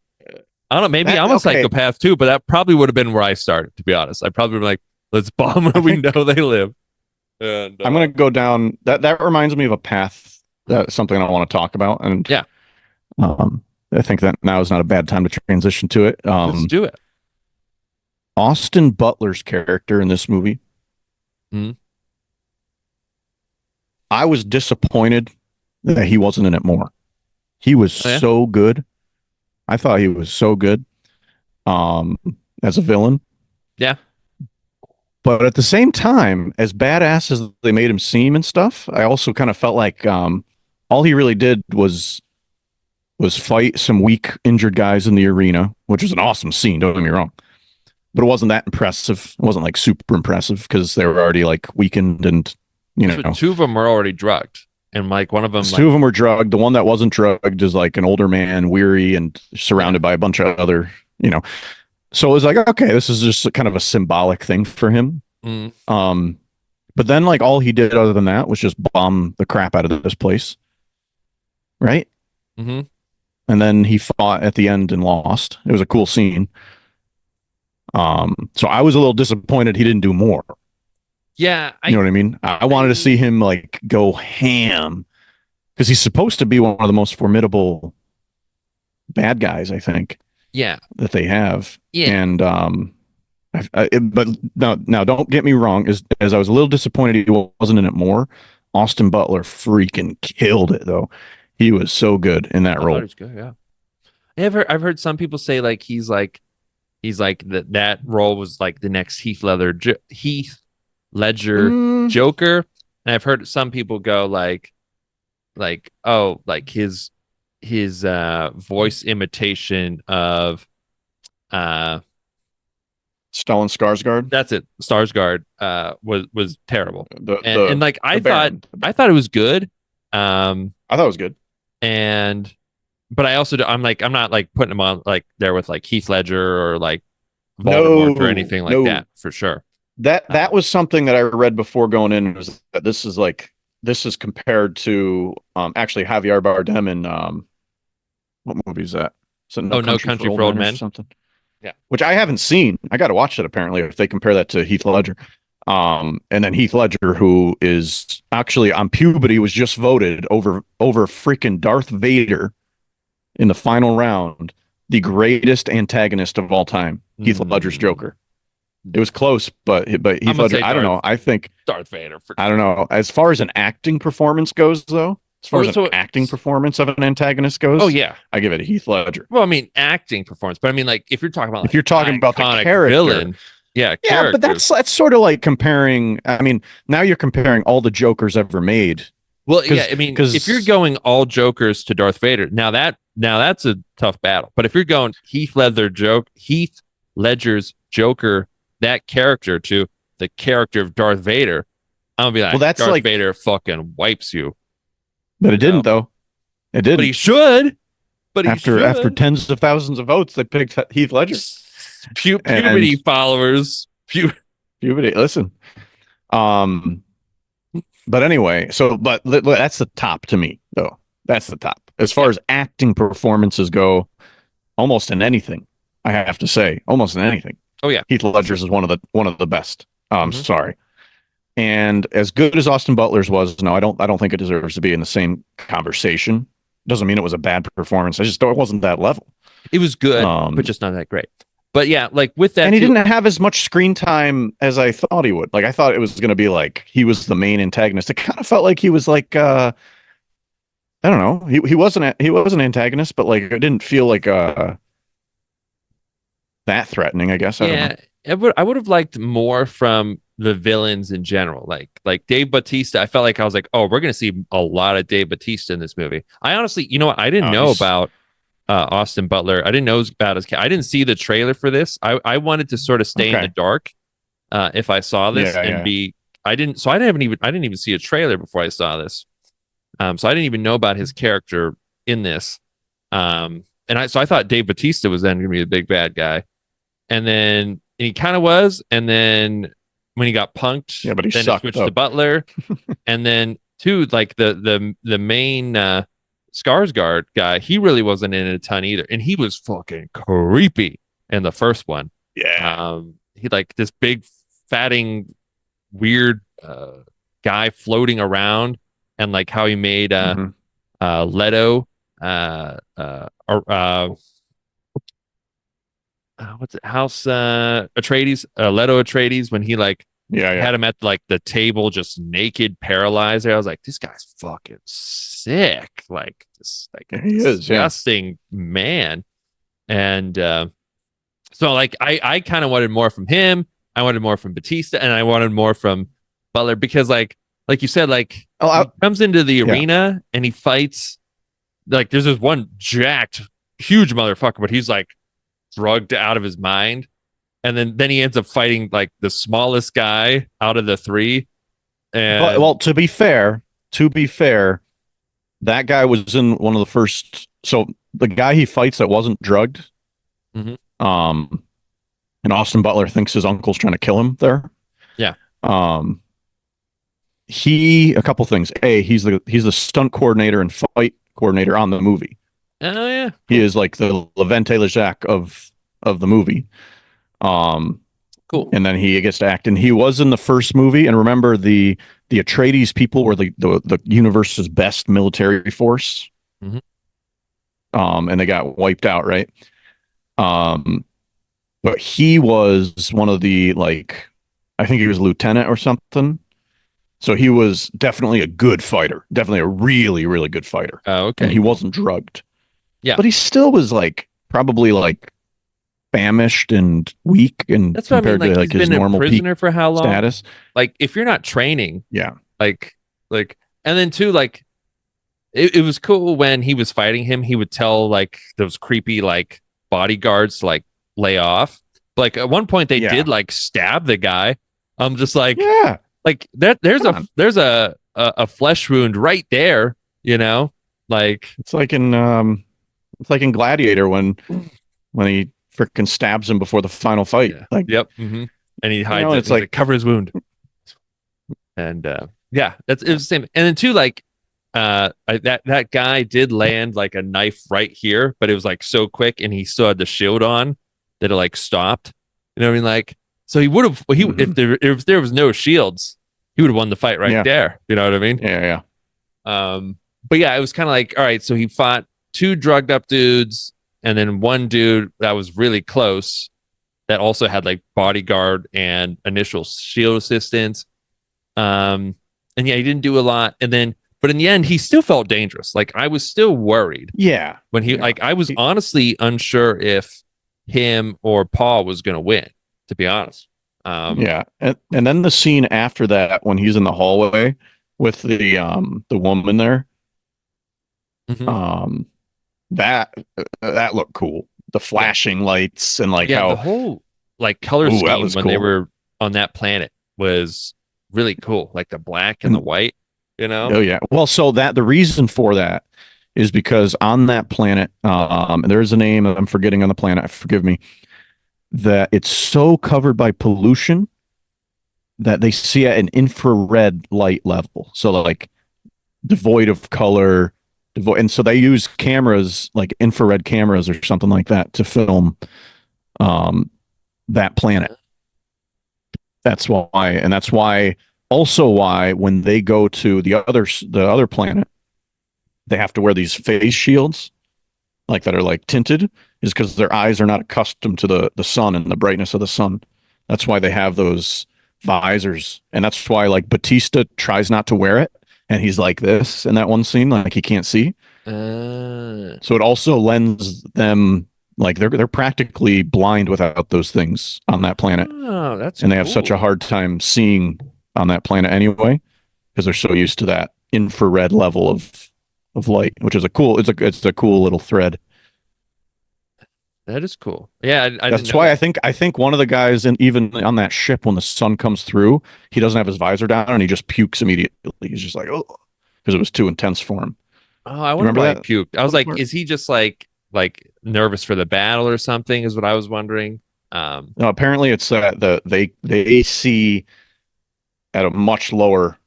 I don't know, maybe That I'm a okay. psychopath too, but that probably would have been where I started, to be honest. I probably been like, let's bomb I where we know think they live. And I'm gonna go down that reminds me of a path that's something I want to talk about. And yeah, um I think that now is not a bad time to transition to it. let's do it. Austin Butler's character in this movie, Mm. I was disappointed that he wasn't in it more. He was Oh, yeah. so good. I thought he was so good um as a villain. Yeah. But at the same time, as badass as they made him seem and stuff, I also kind of felt like all he really did was fight some weak, injured guys in the arena, which was an awesome scene. Don't get me wrong, but it wasn't that impressive. It wasn't like super impressive because they were already like weakened and So two of them were already drugged. And like one of them, two like, of them were drugged. The one that wasn't drugged is like an older man, weary and yeah. surrounded by a bunch of other, you know. So it was like, okay, this is just kind of a symbolic thing for him. Mm, Um, but then like all he did other than that was just bomb the crap out of this place, right? hmm. And then he fought at the end and lost. It was a cool scene. So I was a little disappointed he didn't do more. Yeah. You know what I mean? I wanted to I, see him like go ham because he's supposed to be one of the most formidable bad guys, I think, yeah. that they have. Yeah. And but now don't get me wrong. As I was a little disappointed he wasn't in it more. Austin Butler freaking killed it though. He was so good in that I thought it role. was good. Yeah. I've heard some people say like he's like that role was like the next Heath Ledger Mm, Joker. And I've heard some people go like oh like his voice imitation of uh Stellan Skarsgård, that's it, Starsguard was terrible. the And the like the I thought Baron. I thought it was good. Um I thought it was good. and but I also I'm not like putting him on like there with like Heath Ledger or like Voldemort or No, anything like no. that for sure. That Um, was something that I read before going in was that this is compared to actually Javier Bardem in what movie is that? Is it No oh, No Country for Country Old for Old Men or Men. something? Yeah. Which I haven't seen. I got to watch it apparently if they compare that to Heath Ledger. And then Heath Ledger, who is actually on puberty, was just voted over freaking Darth Vader in the final round, the greatest antagonist of all time, Heath Ledger's Mm, Joker. It was close, but I'm Heath gonna Ledger, say I don't know. Darth Vader for I don't sure. know. As far as an acting performance goes, though, as far Oh, as an acting performance of an antagonist oh goes, yeah. I give it to Heath Ledger. Well, I mean acting performance, but I mean like if you're talking about If like you're talking about the iconic character, villain, yeah, yeah, but characters. that's sort of like comparing. I mean, now you're comparing all the Jokers ever made Well, yeah, because I mean, if you're because going all Jokers to Darth Vader, now that's a tough battle. But if you're going Heath Ledger's Joker, that character to the character of Darth Vader, I'm gonna be well, like, that's Darth like, Vader fucking wipes you, but it you didn't know. though. It But he didn't. should. But he After should. tens of thousands of votes, they picked Heath Ledger and Puberty followers. puberty. Listen, um, but anyway, so that's the top to me though. That's the top as far Yeah. as acting performances go. Almost in anything, I have to say, almost in anything. Oh yeah, Heath for sure. Ledger's is one of the best. Hmm. Sorry. And as good as Austin Butler's was, no, I don't think it deserves to be in the same conversation. Doesn't mean it was a bad performance. I just it wasn't that level. It was good, but Um, just not that great. But yeah, like with that and he too. didn't have as much screen time as I thought he would. Like I thought it was going to be like he was the main antagonist. It kind of felt like he was like I don't know. He was an antagonist, but like it didn't feel like that threatening. I guess I don't know. Yeah, I would have liked more from the villains in general. Like Dave Bautista, I felt like I was like, oh, we're gonna see a lot of Dave Bautista in this movie. I honestly, you know what? I didn't know He's about Austin Butler. I didn't know about his. I didn't see the trailer for this. I wanted to sort of stay in the okay. dark if I saw this Yeah, and yeah. be. I didn't. So I didn't even see a trailer before I saw this. So I didn't even know about his character in this. So I thought Dave Bautista was then going to be the big bad guy, and he kind of was, and then when he got punked, Yeah, but he then it sucked switched to though. Butler, and then too like the main Skarsgård guy, he really wasn't in it a ton either, and he was fucking creepy in the first one. Yeah. He like this big fatting weird guy floating around, and like how he made Hmm. Leto what's it House Atreides Leto Atreides when he like Yeah, yeah. had him at like the table just naked paralyzed there. I was like, this guy's fucking sick, like this like a Yeah, he is. Yeah. disgusting man. And so like I kind of wanted more from him. I wanted more from Batista, and I wanted more from Butler because like you said, like Oh, he comes into the yeah. arena and he fights like there's this one jacked huge motherfucker, but he's like drugged out of his mind. And then he ends up fighting like the smallest guy out of the three. But And well, to be fair, that guy was in one of the first. So the guy he fights that wasn't drugged, mhm, um, and Austin Butler thinks his uncle's trying to kill him there. yeah. Um, a couple things. He's the stunt coordinator and fight coordinator on the movie. Oh yeah. He Cool. is like the Levente Lejac of the movie. Um, Cool. and then he gets to act. And he was in the first movie. And remember, the Atreides people were the universe's best military force. Mhm. And they got wiped out, right? Um, but he was one of the like, I think he was a lieutenant or something. So he was definitely a good fighter, definitely a really, really good fighter. Oh, And okay. he Cool. wasn't drugged, Yeah. but he still was like probably like famished and weak and That's what I mean. compared Like to he's like his been a normal peak prisoner for how long? status. Like if you're not training, Yeah. like like and then too, like it was cool when he was fighting him, he would tell like those creepy like bodyguards to like lay off. Like at one point they Yeah. did like stab the guy. I'm just Yeah. like that there's Come on. a flesh wound right there, you know? Like It's like in It's like in Gladiator when he freaking stabs him before the final fight. Yeah. Like, Yep. And he you hides know, it. And it's he's like, like, cover his wound. And yeah, that's it was the same. And then too, like that guy did land like a knife right here, but it was like so quick, and he still had the shield on that it like stopped. You know what I mean? Like, so he would have he mhm. if there was no shields, he would have won the fight right Yeah, there. You know what I mean? yeah, yeah. But yeah, it was kind of like, all right, so he fought two drugged up dudes, and then one dude that was really close that also had like bodyguard and initial shield assistance. Um, and yeah, he didn't do a lot. And then, but in the end, he still felt dangerous. Like I was still worried Yeah, when he, yeah. like, I was He- honestly unsure if him or Paul was going to win, to be honest. yeah. And then the scene after that when he's in the hallway with the woman there, mhm. um that that looked cool. The Yeah. flashing lights and like Yeah. The how, whole like color ooh, that scheme was when they cool. were on that planet was really cool. Like the black and the And white, you know? oh yeah. Well, so that the reason for that is because on that planet, there is a name I'm forgetting on the planet, forgive me, that it's so covered by pollution that they see at an infrared light level. So like devoid of color, devoid, and so they use cameras like infrared cameras or something like that to film um, that planet. That's why, and that's why also why when they go to the other planet, they have to wear these face shields like that are like tinted, is because their eyes are not accustomed to the sun and the brightness of the sun. That's why they have those visors, and that's why like Batista tries not to wear it, and he's like this in that one scene, like he can't see. Uh, So it also lends them like they're practically blind without those things on that planet, oh, that's and they have such a cool. hard time seeing on that planet anyway because they're so used to that infrared level of light, which is a cool it's a cool little thread. That is cool. Yeah, I didn't That's know why I that. think I think one of the guys in even on that ship when the sun comes through, he doesn't have his visor down and he just pukes immediately. He's just like, oh, because it was too intense for him. Oh, I Do you wonder remember why he that puked. I was little like, part? is he just like nervous for the battle or something? Is what I was wondering. No, apparently it's that they see at a much lower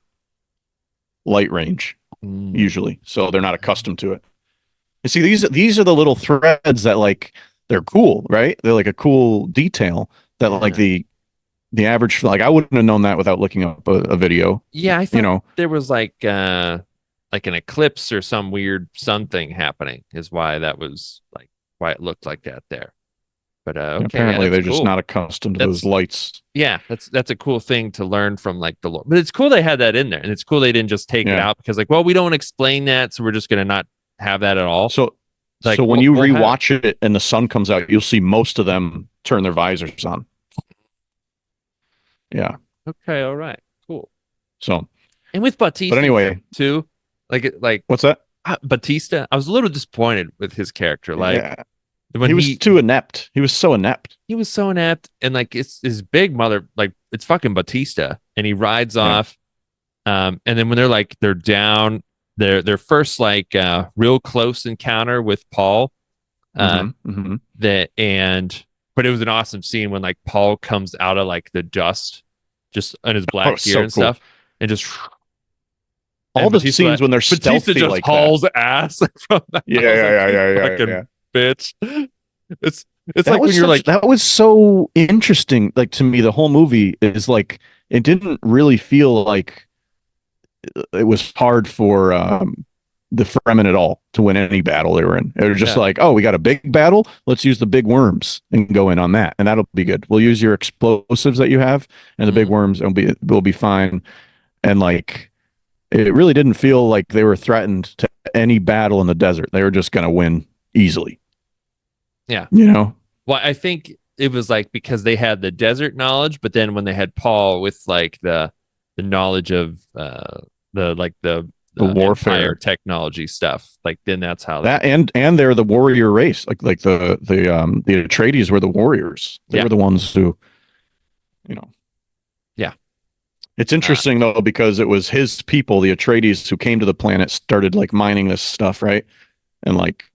light range mm, usually, so they're not accustomed to it. You see, these are the little threads that like they're cool, right? They're like a cool detail that like yeah, the average like I wouldn't have known that without looking up a video. yeah. I You thought know, there was like an eclipse or some weird sun thing happening. Is why that was like why it looked like that there. But okay, yeah, apparently that's they're just cool. not accustomed to those That's lights. yeah, that's a cool thing to learn from like the lore. But it's cool they had that in there, and it's cool they didn't just take it Yeah. out because like, well, we don't explain that, so we're just gonna not have that at all. So Like so when you we'll have it. rewatch it and the sun comes out, you'll see most of them turn their visors on. Yeah. Okay, all right, cool. So, And with but Batista anyway, too, like what's that? Batista, I was a little disappointed with his character. Like Yeah. when He was too inept. He was so inept. he was so inept, and like it's his big mother, like it's fucking Batista, and he rides Yeah. off. And then when they're down, their first like real close encounter with Paul, uh, Mm-hmm. Mm-hmm. that and but it was an awesome scene when like Paul comes out of like the dust, just on his Oh, black it's gear so and cool. stuff, and just All and the scenes when they're Batista stealthy just like that. hauls ass from that. Yeah, I was like, yeah, you yeah, yeah, yeah, fucking yeah. bitch. It's it's That like was when you're such like, that was so interesting. Like to me, the whole movie is like it didn't really feel like it was hard for the Fremen at all to win any battle they were in. They were just yeah, like, oh, we got a big battle. Let's use the big worms and go in on that, and that'll be good. We'll use your explosives that you have and the big mm, worms, and we'll be fine. And like, it really didn't feel like they were threatened to any battle in the desert. They were just going to win easily. yeah. You know, Well, I think it was like because they had the desert knowledge, but then when they had Paul with like the knowledge of the like the the Empire warfare technology stuff, like then that's how they that and they're the warrior race. Like the Atreides were the warriors. They yeah were the ones who, you know. yeah It's uh, interesting though because it was his people, the Atreides, who came to the planet, started like mining this stuff, right? And like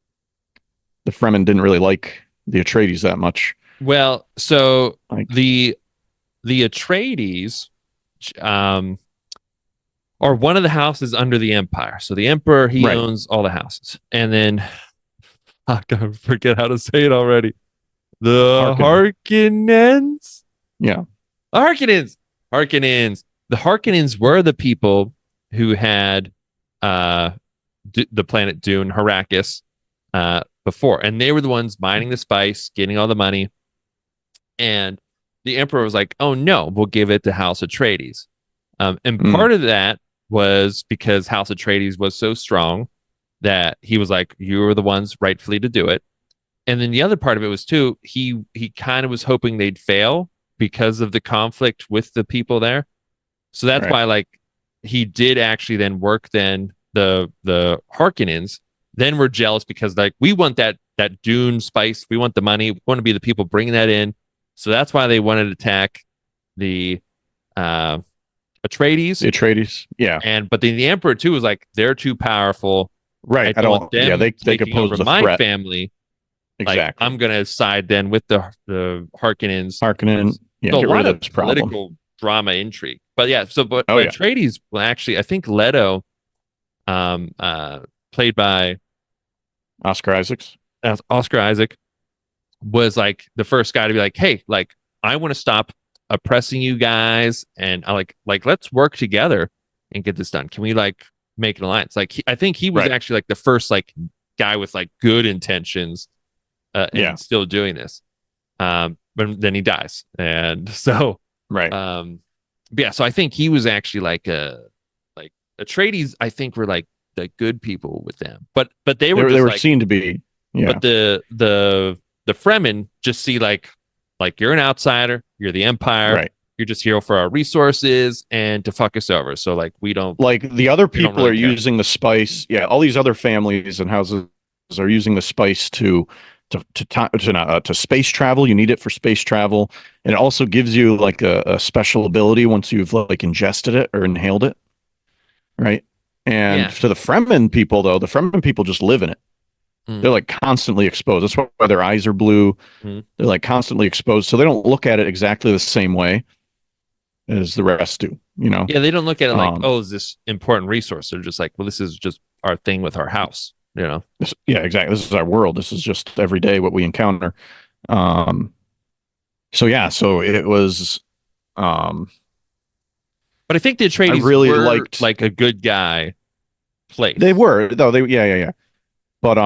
the Fremen didn't really like the Atreides that much. Well, so Like, the Atreides, um, are one of the houses under the Empire. So the Emperor he right, owns all the houses, and then I forget how to say it already. The Harkonnen. Harkonnens, Yeah. Harkonnens, Harkonnens. The Harkonnens were the people who had uh the planet Dune, Arrakis, before, and they were the ones mining the spice, getting all the money. And the Emperor was like, "Oh no, we'll give it to House Atreides." And Mm, part of that was because House Atreides was so strong that he was like, "You were the ones rightfully to do it." And then the other part of it was too, he kind of was hoping they'd fail because of the conflict with the people there. So that's right. why like he did actually then work then the Harkonnens then we're jealous because like we want that Dune spice, we want the money, we want to be the people bringing that in. So that's why they wanted to attack the uh Atreides. The Atreides. Yeah. And but then the Emperor too was like they're too powerful. Right. I I don't want don't. Yeah. them They could taking over pose a my threat. family. Like I'm Exactly. gonna side then with the Harkonnens. Harkonnen. Yeah. So a Get rid lot of of this problem. political drama intrigue. But yeah, so Oh but yeah. Atreides well actually I think Leto um uh played by Oscar Isaacs. Oscar Isaac was like the first guy to be like, hey, like I want to stop oppressing you guys and I like let's work together and get this done. Can we like make an alliance? Like I think he was Right. actually like the first like guy with like good intentions Yeah. and still doing this. But then he dies. And so Right. um but yeah, so I think he was actually like Atreides, I think were like the good people with them. But they were They just were like seen to be. Yeah. but the Fremen just see like you're an outsider, you're the Empire, Right. you're just here for our resources and to fuck us over. So like Like the other we don't people really are care. using the spice. Yeah. All these other families and houses are using the spice to space travel. You need it for space travel, and it also gives you like a special ability once you've like ingested it or inhaled it. Right. And Yeah. to the Fremen people, though, the Fremen people just live in it. Mm, They're like constantly exposed. That's why their eyes are blue. mm. They're like constantly exposed, so they don't look at it exactly the same way as the rest do. You know. Yeah, they don't look at it like, Um. oh, is this important resource? They're just like, well, this is just our thing with our house, you know. Yeah. Exactly. This is our world. This is just every day what we encounter. Um. So yeah. So it was. Um. But I think the I Atreides really were liked. like a good guy They place. were though. They yeah, yeah, yeah. But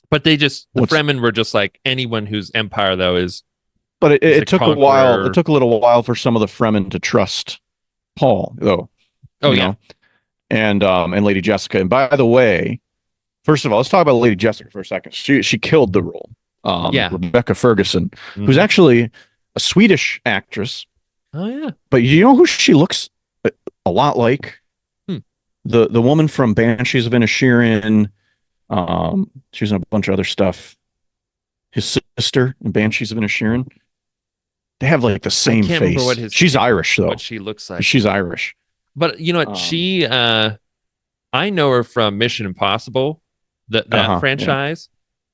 But they just the what's Fremen were just like anyone whose empire though but it, is a it took a while. It conqueror. took a little while for some of the Fremen to trust Paul, though. Oh You yeah. know, and Lady Jessica. And by the way, first of all, let's talk about Lady Jessica for a second. She killed the role. Yeah. Rebecca Ferguson, who's Hmm. actually a Swedish actress, Oh yeah. but you know who she looks a lot like? Hmm. The woman from Banshees of Inisherin. She's in a bunch of other stuff. His sister in Banshees of Inisherin. They have like the I same can't remember what face. his She's Irish what though. she looks like. She's Irish. But you know what? Um, I know her from Mission Impossible, that yeah, franchise,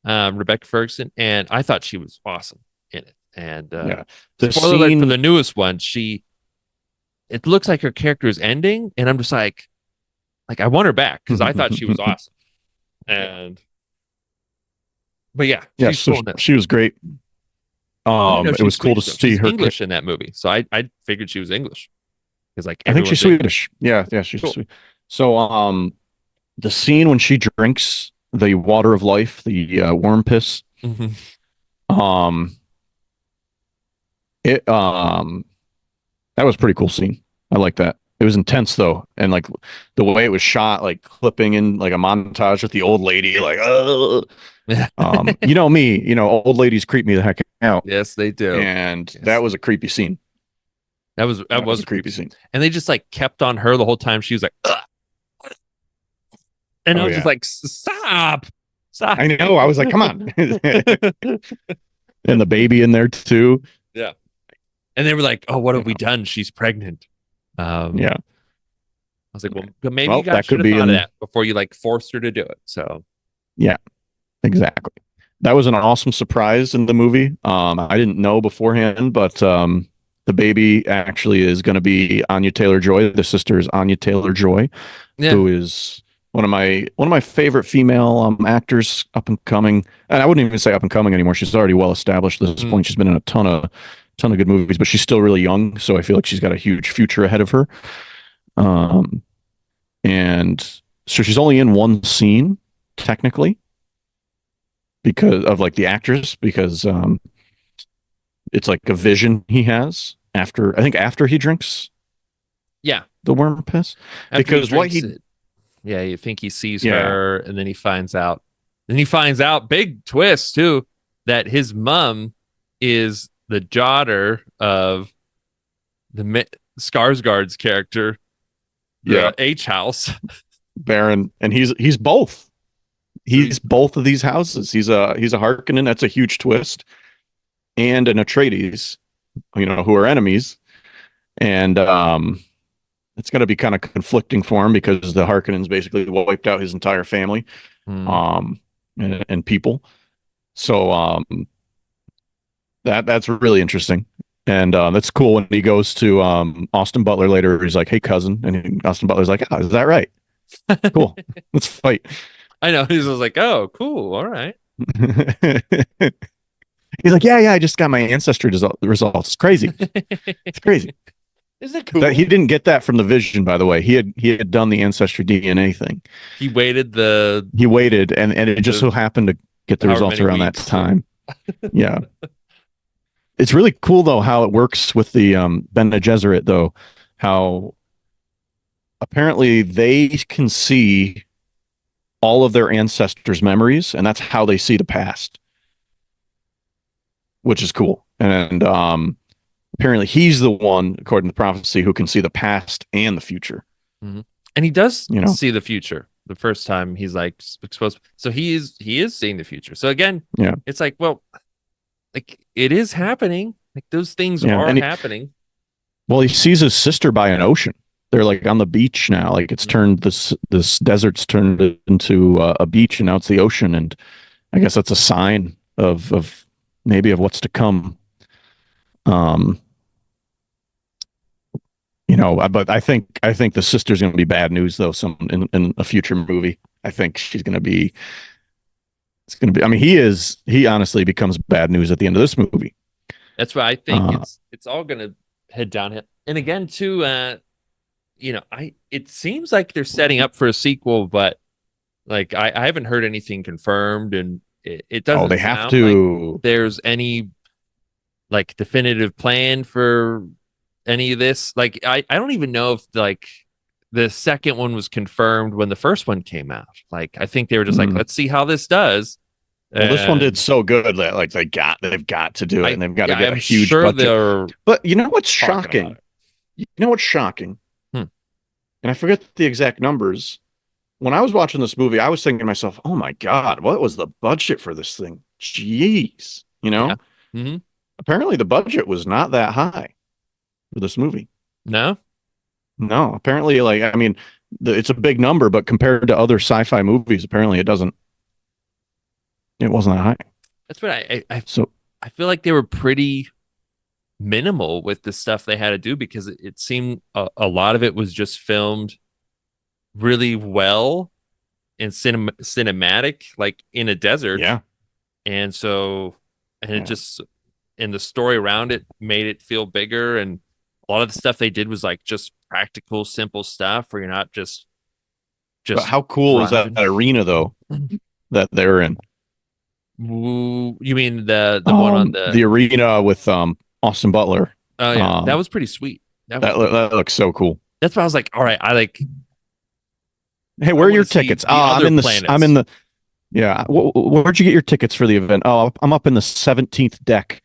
Rebecca Ferguson, and I thought she was awesome in it. And yeah. The spoiler alert for scene. the newest one, she it looks like her character is ending, and I'm just like I want her back because I thought she was awesome. And but yeah, Yeah, she's so cool in this. she was great. I didn't know It she was was cool to Swedish though. see She's her. English in that movie, so I figured she was English because like I think she's everyone's English. Swedish. Yeah, yeah, she's Cool. sweet. So, the scene when she drinks the water of life, the worm piss, Mhm. um, it that was a pretty cool scene. I like that. It was intense though, and like the way it was shot, like clipping in like a montage with the old lady, like, you know me, old ladies creep me the heck out, Yes, they do. and that Yes, was a creepy scene. that That was was a a creepy creepy scene. scene. And they just like kept on her the whole time. She was like, ugh. And I Oh was just yeah, like, stop, stop. I know. I was like, come on, and the baby in there too. Yeah. And they were like, oh, what You have we know, done? She's pregnant. I yeah. was like, well, maybe you Well, guys that should could have be thought of in. that before you like forced her to do it. So Yeah, exactly. That was an awesome surprise in the movie. I didn't know beforehand, but the baby actually is going to be Anya Taylor-Joy. The sister is Anya Taylor-Joy, Yeah. who is one of my favorite female actors, up and coming. And I wouldn't even say up and coming anymore. She's already well established at this Mm. point. She's been in a ton of good movies, but she's still really young. So I feel like she's got a huge future ahead of her. Um, and so she's only in one scene technically because of like the actress, because it's like a vision he has after, I think after he drinks Yeah. the worm piss. After he Because what drinks he it, yeah, you think he sees yeah her, and then he finds out. Then he finds out, big twist too, that his mom is the daughter of Skarsgård's character, yeah the H house. Baron, and he's both. So he's He's both of these houses. He's a Harkonnen. That's a huge twist, and an Atreides, who are enemies, and it's going to be kind of conflicting for him because the Harkonnens basically wiped out his entire family, hmm, um, and people. So that's really interesting, and that's cool when he goes to Austin Butler later. He's like, "Hey, cousin," and Austin Butler's like, "Oh, is that right? Cool, let's fight." I know. He's just like, oh, cool, all right. He's like, yeah, I just got my ancestry results. It's crazy. It's crazy. Isn't it That cool? he didn't get that from the vision, by the way. He had done the ancestry DNA thing. He waited the He waited, and it just the so happened to get the however results many around that weeks. time. Yeah, it's really cool though how it works with the Bene Gesserit though. How apparently they can see all of their ancestors' memories, and that's how they see the past, which is cool. And apparently he's the one, according to prophecy, who can see the past and the future. Mhm. And he does You know? see the future. The first time he's like exposed, so he is seeing the future. So again, Yeah. it's like, well, like it is happening. Like those things Yeah. are And happening. well, he sees his sister by an ocean. They're like on the beach now. Like it's Mhm. turned this desert's turned into a beach, and now it's the ocean. And I guess that's a sign of maybe of what's to come. Um, but I think the sister's going to be bad news though. In a future movie, I think she's going to be. It's going to be. I mean, he honestly becomes bad news at the end of this movie. That's why I think Uh, it's all gonna head downhill. And again, too, it seems like they're setting up for a sequel, but like I haven't heard anything confirmed, and it oh, doesn't they have sound like to. there's any like definitive plan for any of this. Like I don't even know if like the second one was confirmed when the first one came out. Like I think they were just like, Mm. let's see how this does. Well, this one did And so good that like they've got to do it, and they've got to yeah, get a I'm huge sure budget. they're But you know what's talking about shocking? it. You know what's shocking? Hmm. And I forget the exact numbers. When I was watching this movie, I was thinking to myself, "Oh my God, what was the budget for this thing?" Jeez, Yeah. Hmm. apparently the budget was not that high for this movie. No, No, apparently, like I mean, it's a big number, but compared to other sci-fi movies, apparently it doesn't. It wasn't that high. that's what So I feel like they were pretty minimal with the stuff they had to do because it seemed a lot of it was just filmed really well and cinematic, like in a desert. yeah, And so, and it yeah. just, and the story around it made it feel bigger. And a lot of the stuff they did was like just practical, simple stuff where you're not But just how cool is that driving. arena though that they're in? Ooh, you mean the one on the, The arena with Austin Butler. oh yeah, that Um, was pretty sweet. That was that pretty that looks so cool. That's why I was like, all right, Hey, I where are want your to see tickets? the I'm other in the. I'm in planets the. Yeah. Where'd you get your tickets for the event? Oh, I'm up in the 17th deck,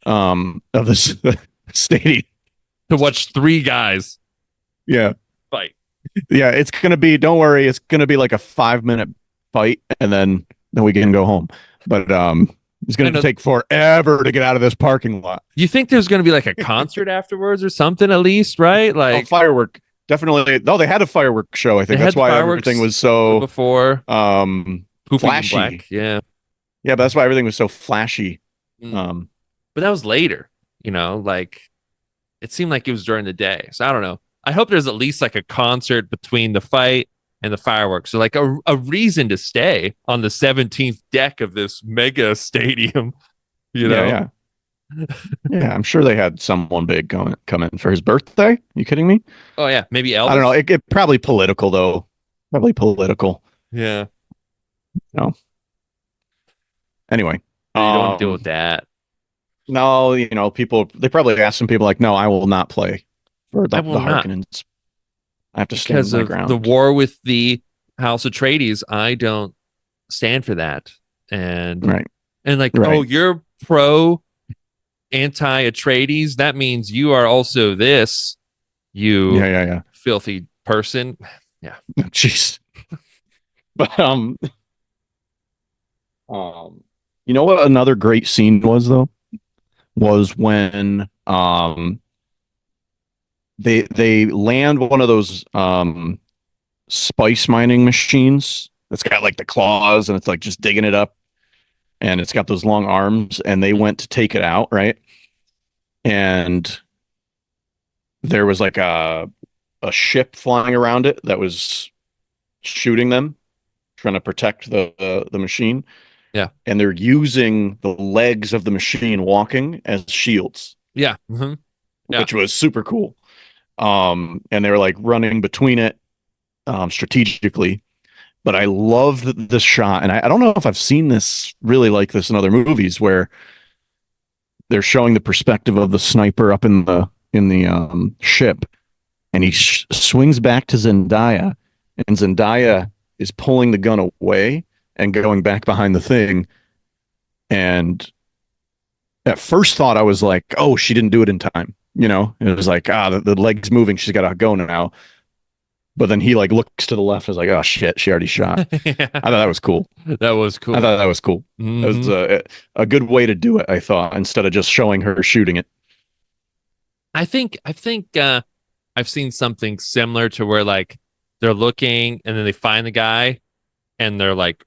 of this stadium. to watch three guys Yeah. fight. Yeah. It's gonna be. Don't worry. It's gonna be like a 5 minute fight, and then we can go home. But it's I gonna know. take forever to get out of this parking lot. You think there's going to be like a concert afterwards or something at least, right? Oh, Like firework. Definitely. No, they had a firework show. I they think had that's the why everything fireworks was so before Poofy in flashy. Black. Yeah. Yeah, but that's why everything was so flashy. Mm. Um, But that was later, like it seemed like it was during the day. So I don't know. I hope there's at least like a concert between the fight and the fireworks. So like a reason to stay on the 17th deck of this mega stadium, you yeah, know? yeah, yeah. I'm sure they had someone big come in for his birthday. You kidding me? Oh yeah, maybe I don't know. Elvis. It probably political though. Probably political. Yeah. No. Anyway, You don't want to deal with um, that. no, people they probably asked some people like, no, I will not play for I the will not Harkonnens. I have to stand because my of the ground. war with the House Atreides. I don't stand for that. And Right, like, oh, right. you're pro anti Atreides. That means you are also this, Yeah, you yeah, yeah. filthy person. Yeah. Jeez. But you know what another great scene was though? Was when they land one of those spice mining machines that's got like the claws and it's like just digging it up and it's got those long arms and they went to take it out, right? And there was like a ship flying around it that was shooting them, trying to protect the machine. Yeah. And they're using the legs of the machine walking as shields, Yeah. Mm-hmm. Yeah. which was super cool. And they were like running between it strategically. But I love this shot, and I don't know if I've seen this really like this in other movies where they're showing the perspective of the sniper up in the ship, and he swings back to Zendaya, and Zendaya is pulling the gun away and going back behind the thing. And at first thought, I was like, "Oh, she didn't do it in time." It was like, the leg's moving. She's got to go now. But then he like looks to the left. I was like, "Oh shit, she already shot." Yeah. I thought that was cool. That was I cool. thought that was cool. That was Mm-hmm. a good way to do it. I thought instead of just showing her shooting it. I think I've seen something similar to where like they're looking and then they find the guy and they're like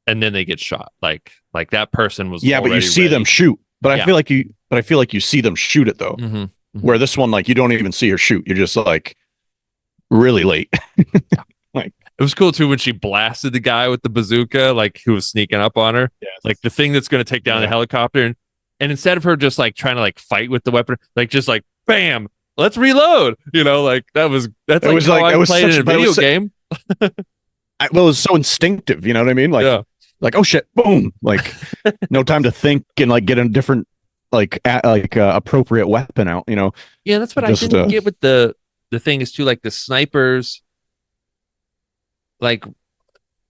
and then they get shot. Like that person was Yeah, but you already see them ready. shoot. But I Yeah. feel like you see them shoot it though. Mm-hmm. Mm-hmm. Where this one, like, you don't even see her shoot. You're just like really late. Yeah. Like, It was cool too when she blasted the guy with the bazooka, like who was sneaking up on her, like yes, the thing that's going to take down the yeah. helicopter. And instead of her just like trying to like fight with the weapon, like just like bam, let's reload. Like that's It like was how like I it would was play it in such, a but it video was game. well, it was so instinctive. You know what I mean? Yeah, Like oh shit, boom! Like no time to think and like get a different appropriate weapon out. yeah. That's what I Just didn't get with the thing is too like the snipers, like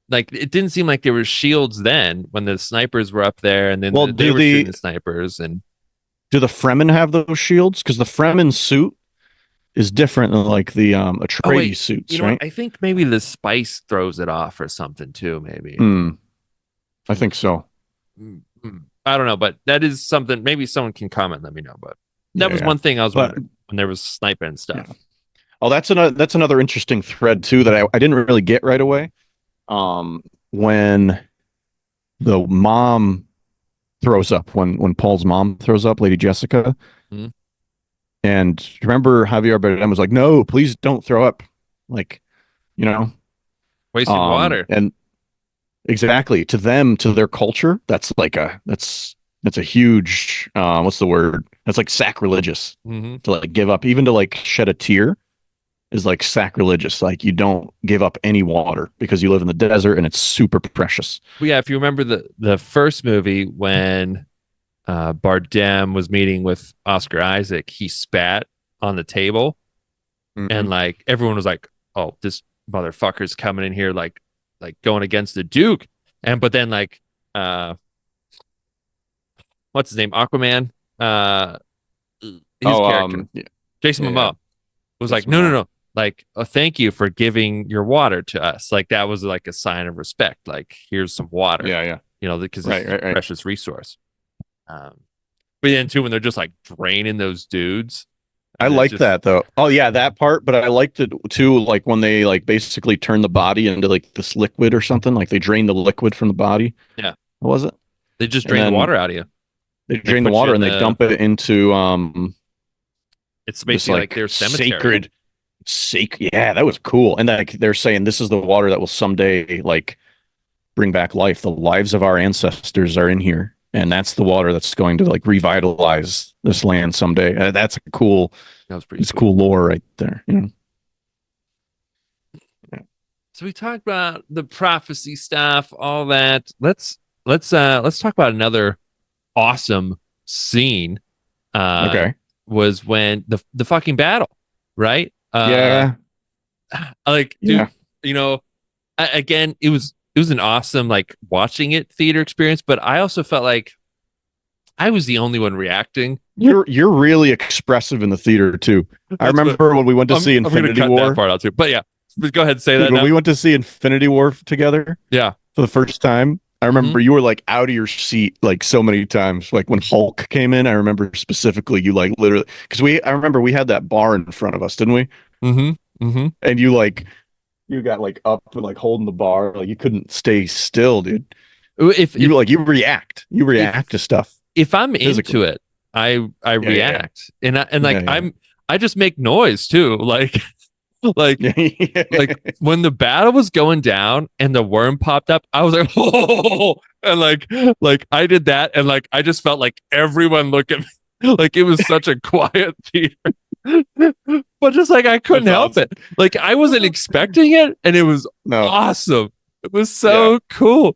like it didn't seem like there were shields then when the snipers were up there, and then well, they were shooting the snipers and. do the Fremen have those shields? Because the Fremen suit is different than like the Oh Atreides wait, you suits, know what? right? I think maybe the spice throws it off or something too. Maybe. Hmm. I Hmm. think so. I don't know, but that is something. Maybe someone can comment. Let me know. But that Yeah, was yeah. one thing I was But wondering when there was sniping and yeah. stuff. Oh, that's another interesting thread too that I didn't really get right away. When the mom throws up, when Paul's mom throws up, Lady Jessica, Hmm. and remember Javier Bardem was like, "No, please don't throw up," like you know, Wasting water. and exactly to them, to their culture, that's a huge what's the word? That's like sacrilegious Hmm. to like give up, even to like shed a tear is like sacrilegious. Like you don't give up any water because you live in the desert and it's super precious. But yeah, if you remember the first movie when Bardem was meeting with Oscar Isaac, he spat on the table, Mm-hmm. and like everyone was like, "Oh, this motherfucker's coming in here like going against the Duke." And but then like what's his name? Aquaman. Uh, his Oh, character, yeah, Jason yeah, yeah. Momoa, was like, Jason no, no, Momoa. no. Like, thank you for giving your water to us. Like, that was like a sign of respect. Like, here's some water, Yeah, yeah. because this Right, is a right, right. precious resource. Um, but then, too, when they're just like draining those dudes, I and it's like just, that though. Oh yeah, that part, but I liked it too, like when they like basically turn the body into like this liquid or something, like they drain the liquid from the body. yeah, What was it? They just and drain the then water out of you. they They drain the put you water in and they the. dump it into It's this basically like like their cemetery. sacred. Yeah, that was cool. And like they're saying this is the water that will someday like bring back life. The lives of our ancestors are in here, and that's the water that's going to like revitalize this land someday. That's a cool, That was pretty it's cool. cool lore right there. You know? Yeah. So we talked about the prophecy stuff, all that. Let's talk about another awesome scene. Uh, Okay. was when the fucking battle, right? Yeah. Like, dude, Yeah. you know, again, it was an awesome like watching it theater experience, but I also felt like I was the only one reacting. You're really expressive in the theater too. I That's what remember when we went to see I'm gonna Infinity cut that War. part out too. But yeah, go ahead and say Dude, that when now. we went to see Infinity War together Yeah. for the first time, I Mm-hmm. remember you were like out of your seat like so many times. Like when Hulk came in, I remember specifically you like literally because I remember we had that bar in front of us, didn't we? Mm-hmm. Mm-hmm. And you got like up and like holding the bar, like you couldn't stay still, dude. If You if like you react if to stuff if I'm into physically. it, I Yeah, yeah, react, and yeah, like yeah, I just make noise too, like like yeah. like Yeah. when the battle was going down and the worm popped up, I was like, oh, and like I did that, and like I just felt like everyone looked at me, like it was such a quiet theater, but just like I couldn't That's help awesome. it, like I wasn't expecting it, and it was No, awesome. It was yeah, so cool,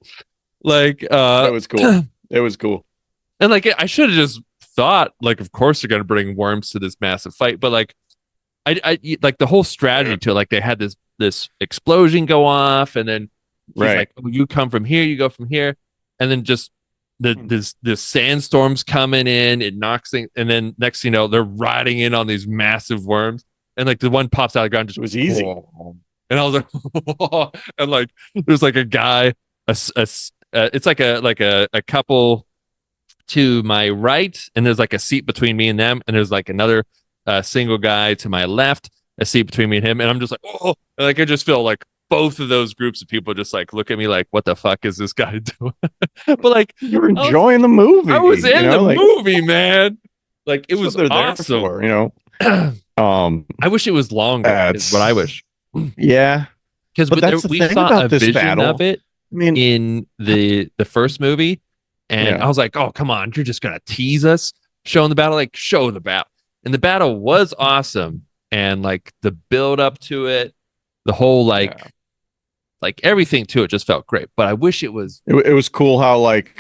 like it was cool. It was cool. and like I should have just thought, like, of course they're gonna bring worms to this massive fight, but like I like the whole strategy to it. Like they had this explosion go off, and then he's Right. like, oh, "You come from here, you go from here," and then just this sandstorm's coming in, it knocks things, and then next thing you know, they're riding in on these massive worms, and like the one pops out of the ground, It just was easy. oh. And I was like, and like there's like a guy, it's like a couple to my right, and there's like a seat between me and them, and there's like another single guy to my left, a seat between me and him, and I'm just like, oh, and like I just feel like both of those groups of people just like look at me like, what the fuck is this guy doing? But like, You're I was enjoying the I was movie, in the like movie, man. Like it that's what was they're there awesome. for. Um, I wish it was longer. Is what I it's wish. yeah, Because but that's the we thing saw a about this vision of battle. it I mean, in the first movie, and yeah, I was like, "Oh, come on, you're just gonna tease us showing the battle, like show the battle." And the battle was awesome, and like the build up to it, the whole yeah. like everything to it just felt great. But I wish it was It was cool how like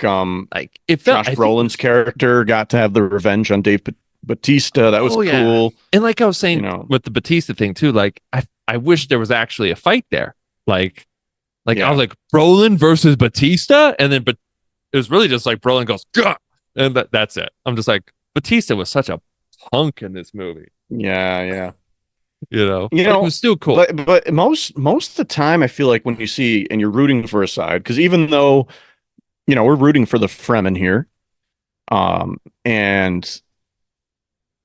it felt. Josh I think it Brolin's was. character got to have the revenge on Dave Batista. That was Oh yeah, cool. and like I was You saying know, with the Batista thing too, like I wish there was actually a fight there, like I was yeah, like Brolin versus Batista, and then but it was really just like Brolin goes, gah! And that's it. I'm just like Batista was such a punk in this movie, yeah, yeah. You but it know, was still cool. but most of the time, I feel like when you see and you're rooting for a side, because even though we're rooting for the Fremen here, and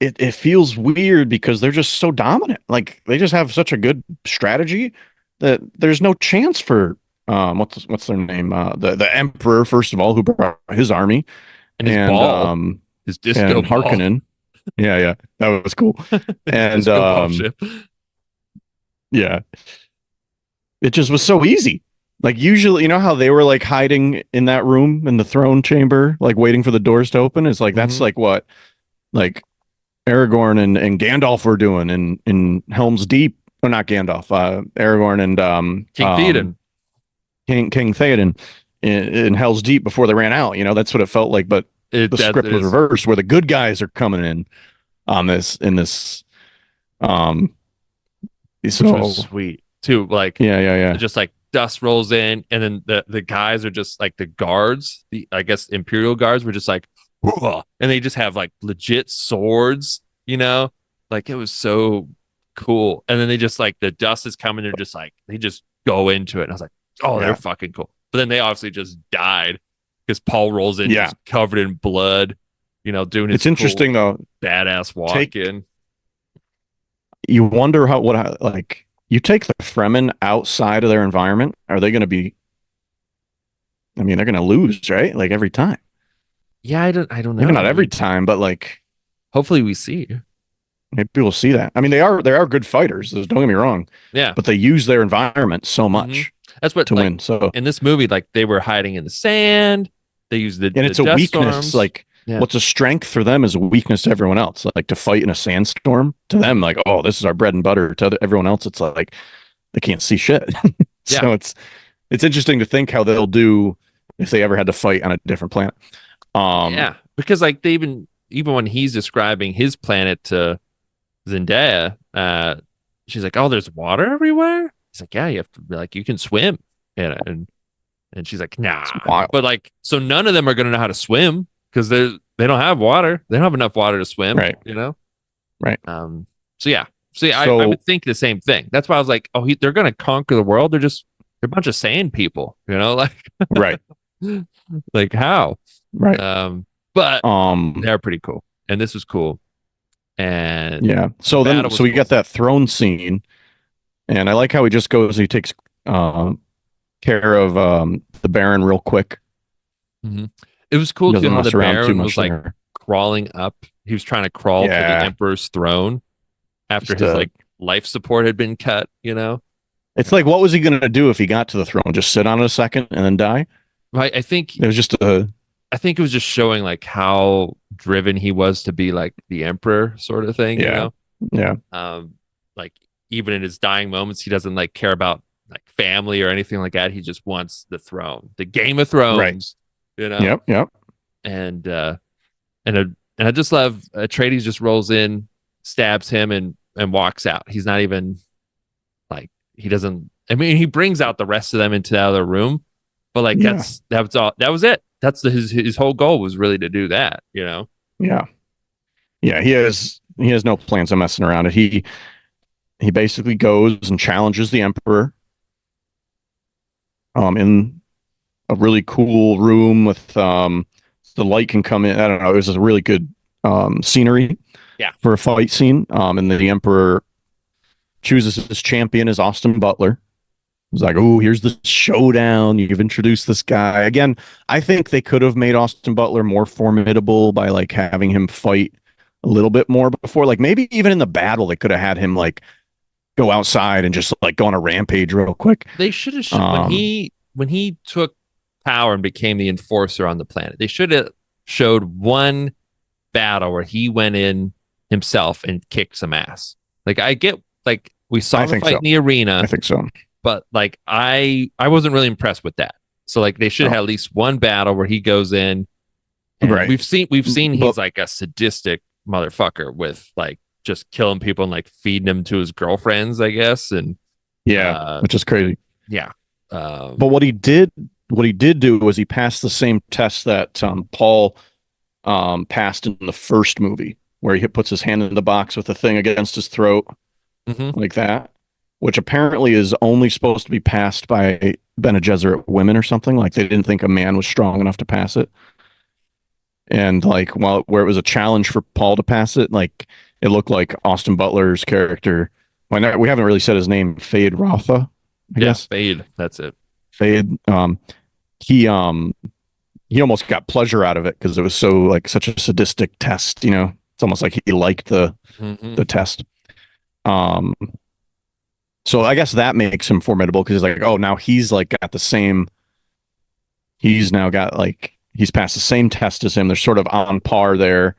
it feels weird because they're just so dominant. Like they just have such a good strategy that there's no chance for what's their name? The Emperor, first of all, who brought his army, And and his disco and ball, Harkonnen. Yeah, yeah, that was cool. his And disco ball ship. yeah, it just was so easy. Like usually, you know how they were like hiding in that room in the throne chamber, like waiting for the doors to open. It's like that's Mm-hmm. like what like Aragorn and Gandalf were doing in Helm's Deep. Or not Gandalf, Aragorn and King Theoden. King Theoden in Hell's Deep before they ran out. That's what it felt like. But It the that script was is reversed, where the good guys are coming on this in this. Um, which was so sweet too. Like yeah, yeah, yeah, just like dust rolls in, and then the guys are just like the guards, the I guess Imperial guards were just like, "Whoa," and they just have like legit swords, like it was so cool. And then they just like the dust is coming, they're just like they just go into it. And I was like, oh, they're yeah, fucking cool. But then they obviously just died because Paul rolls in yeah. just covered in blood, doing his It's cool interesting though. badass walk Take in. You wonder like you take the Fremen outside of their environment, are they going to be? I mean, they're going to lose, right? Like every time. Yeah, I don't Maybe know. not I every mean, time, but like hopefully we see. maybe we'll see that. I mean, they are good fighters. Don't get me wrong, Yeah. but they use their environment so hmm much That's what, to like, win. So, in this movie, like they were hiding in the sand. They used and the it's a dust weakness. storms. Like Yeah. what's a strength for them is a weakness to everyone else. Like to fight in a sandstorm to them, like, oh, this is our bread and butter. To everyone else, it's like they can't see shit. Yeah. So it's interesting to think how they'll do if they ever had to fight on a different planet. Um, Yeah. Because like they even when he's describing his planet to Zendaya, she's like, "Oh, there's water everywhere." He's like, "Yeah, you have to be like you can swim." And she's like, it's "Nah." wild, But like, so none of them are gonna know how to swim because they don't have water. They don't have enough water to swim. right? Right. Um. So yeah. So yeah, I So would think the same thing. That's why I was like, "Oh, they're gonna conquer the world. They're a bunch of sand people." Like right, like how? right. Um. But Um, they're pretty cool, and this was cool, and yeah. the So then, battle so was we cool. get that throne scene, and I like how he just goes. He takes care of the Baron real quick. hmm It was He cool too doesn't how the mess around too Baron much was like there. crawling up. He was trying to crawl to the Yeah, Emperor's throne after just his like life support had been cut. it's like what was he gonna do if he got to the throne? Just sit on it a second and then die? Right. It was just a I think it was just showing like how driven he was to be like the Emperor sort of thing, yeah, yeah, like even in his dying moments, he doesn't like care about like family or anything like that. He just wants the throne, the Game of right. Thrones, you know? Yep, yep, And and a, and I just love Atreides just rolls in, stabs him, and walks out. He's not even like he doesn't. I mean, he brings out the rest of them into the other room, but like yeah, that was all. That was it. That's his whole goal was really to do that. yeah, yeah. He has no plans on messing around. He basically goes and challenges the Emperor in a really cool room with the light can come in. I don't know. It was a really good scenery Yeah. for a fight scene. And then the Emperor chooses his champion as Austin Butler. He's like, oh, here's the showdown. You've introduced this guy. Again, I think they could have made Austin Butler more formidable by like having him fight a little bit more before. Like maybe even in the battle, they could have had him like go outside and just like go on a rampage real quick. They should have Um, when he took power and became the enforcer on the planet. They should have showed one battle where he went in himself and kicked some ass. Like I get like we I saw the think fight so. in the I arena, think so. but like I wasn't really impressed with that. So like they should No. have at least one battle where he goes in and Right. we've seen But he's like a sadistic motherfucker with like just killing people and like feeding them to his girlfriends, I guess. And yeah, uh which is crazy. yeah. But what he did do was he passed the same test that Paul passed in the first movie, where he puts his hand in the box with the thing against his throat hmm like that, which apparently is only supposed to be passed by Bene Gesserit women or something. Like they didn't think a man was strong enough to pass it, and like while where it was a challenge for Paul to pass it, like it looked like Austin Butler's character. Well, we haven't really said his name, Fade Rotha, I Yeah, guess. Fade. That's it. Fade. He he almost got pleasure out of it because it was so like such a sadistic test. It's almost like he liked the hmm the test. Um, so I guess that makes him formidable because he's like, oh, now he's like got the same. He's now got like he's passed the same test as him. They're sort of on par there.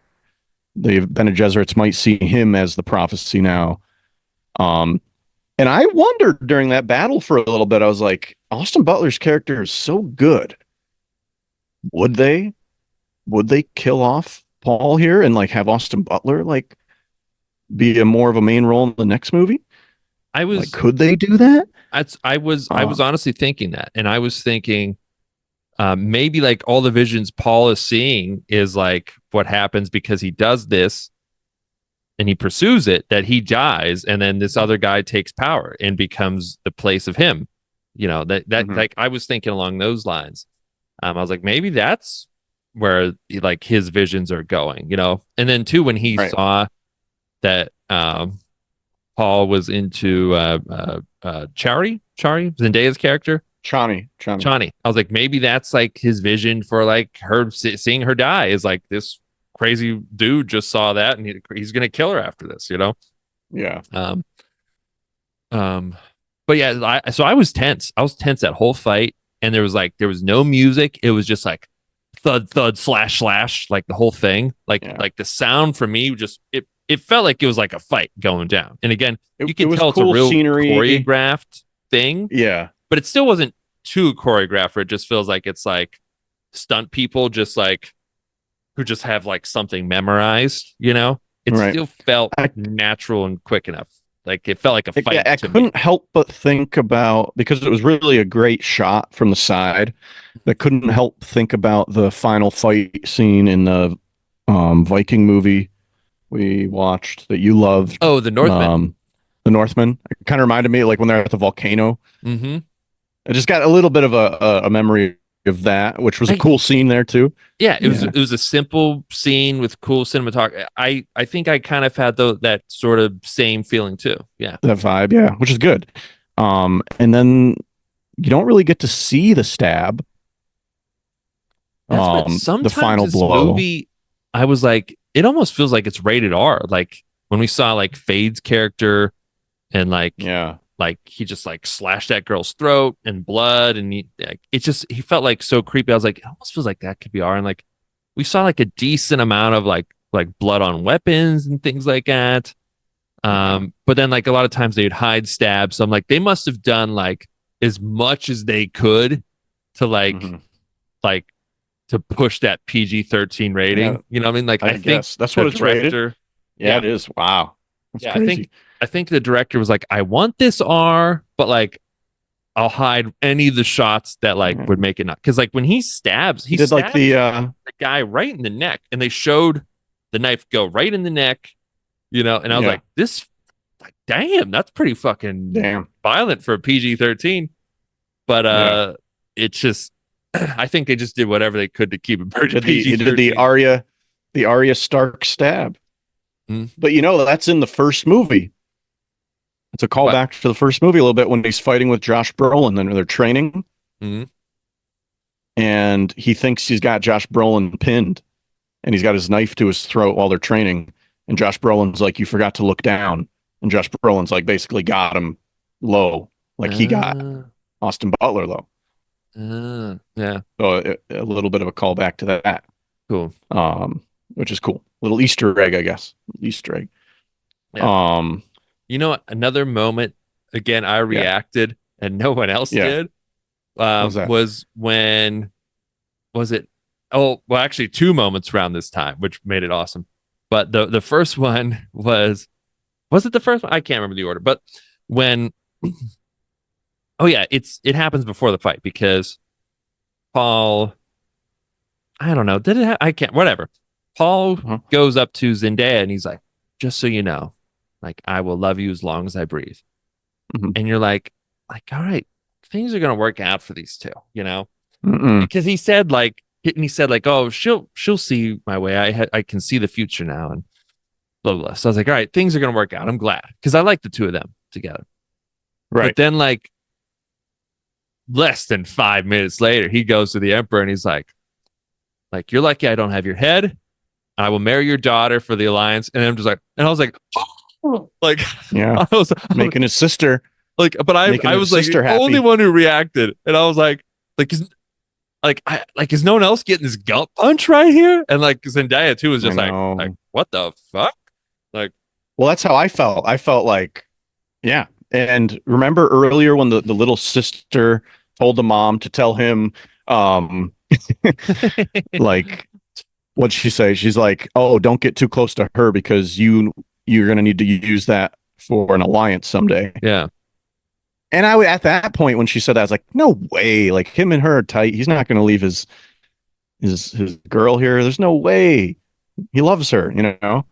The Bene Gesserits might see him as the prophecy now. Um, and I wondered during that battle for a little bit. I was like, Austin Butler's character is so good. Would they would they kill off Paul here and like have Austin Butler like be a more of a main role in the next movie? I Like, was could they do that? I was honestly thinking that, and I was thinking maybe like all the visions Paul is seeing is like what happens because he does this and he pursues it, that he dies, and then this other guy takes power and becomes the place of him. That Mm-hmm. like I was thinking along those lines. I was like, maybe that's where like his visions are going. And then too, when he Right. saw that Paul was into Chari, Zendaya's character. Chani. Chani. I was like, maybe that's like his vision for like her seeing her die is like this crazy dude just saw that and he's gonna kill her after this, you know? Yeah. Um, um, but yeah, so I was tense. I was tense that whole fight, and there was no music. It was just like thud thud slash slash, like the whole thing. Yeah. Like the sound for me just it felt like it was like a fight going down. And again, It, you it could was tell it's a cool real scenery. choreographed thing, Yeah. but it still wasn't too choreographed. Where it just feels like it's like stunt people just like who just have like something memorized, you know? It Right. still felt I natural and quick enough. Like it felt like a fight I to me. couldn't help but think about, because it was really a great shot from the side. I couldn't help think about the final fight scene in the Viking movie we watched that you loved, Oh, the Northman. The Northman. It kind of reminded me like when they're at the volcano. Mm-hmm. I just got a little bit of a memory of that, which was a I cool scene there too. Yeah, Yeah, it was a simple scene with cool cinematography. I think I kind of had that sort of same feeling too. Yeah. that vibe. Yeah, which is good. And then you don't really get to see the stab. That's what The sometimes final this blow. movie I was like it almost feels like it's rated R. Like when we saw like Fade's character and Yeah. like he just like slashed that girl's throat and blood and like, it just he felt like so creepy. I was like it almost feels like that could be R and like we saw like a decent amount of like blood on weapons and things like that. Yeah. But then like a lot of times they'd hide stabs. So I'm like, they must have done like as much as they could to Hmm. like to push that PG-13 Yeah. rating. You know what I mean? Like I I think guess that's the what it's rated. director, Yeah, yeah, it is. Wow. That's yeah, crazy. I think the director was like, I want this R, but like I'll hide any of the shots that like Yeah. would make it not because like when He he did like stabs the guy right in the neck, and they showed the knife go right in the neck, you know, and I was yeah. like, this like, damn, that's pretty fucking Damn. violent for a PG-13. But Yeah. it's just I think they just did whatever they could to keep it He did PG-13. The Arya Stark stab. Mm. But that's in the first movie. It's a What? callback to the first movie a little bit when he's fighting with Josh Brolin and they're training, Mm. and he thinks he's got Josh Brolin pinned, and he's got his knife to his throat while they're training. And Josh Brolin's like, "You forgot to look down." And Josh Brolin's like, basically got him low, like he got Uh, Austin Butler low. yeah, So a little bit of a callback to that, cool. um, which is cool. Little Easter egg, I guess. Easter egg. Yeah. Um, You know what? Another moment, again, I yeah, reacted and no one else yeah. did. What was that? Was when was it? Oh, well, actually, two moments around this time, which made it awesome. But the first one was it the first one? I can't remember the order, but when oh yeah, it happens before the fight because Paul, I don't know, did it? I can't. Whatever. Paul Huh? goes up to Zendaya and he's like, "Just so you know, like I will love you as long as I breathe." Mhm. And you're like, all right, things are gonna work out for these two, you know? Mm-mm. Because he said like, oh, she'll see my way. I can see the future now, and blah blah blah. So I was like, all right, things are gonna work out. I'm glad because I like the two of them together. But Right. then like less than 5 minutes later, he goes to the emperor and he's like you're lucky I don't have your head. I will marry your daughter for the alliance. And I'm just like, and I was like, like Yeah. I was Making his sister, like, but making I his was like the sister only happy. one who reacted, and I was like is no one else getting this gut punch right here? And like Zendaya too was I just like know. what the fuck? Like Well, that's how I felt. I felt like, yeah. And remember earlier when the little sister told the mom to tell him, um, like, what'd she say? She's like, "Oh, don't get too close to her because you're gonna need to use that for an alliance someday." yeah, And at that point when she said that, I was like, "No way! Like him and her are tight. He's not gonna leave his girl here. There's no way. He loves her, you know."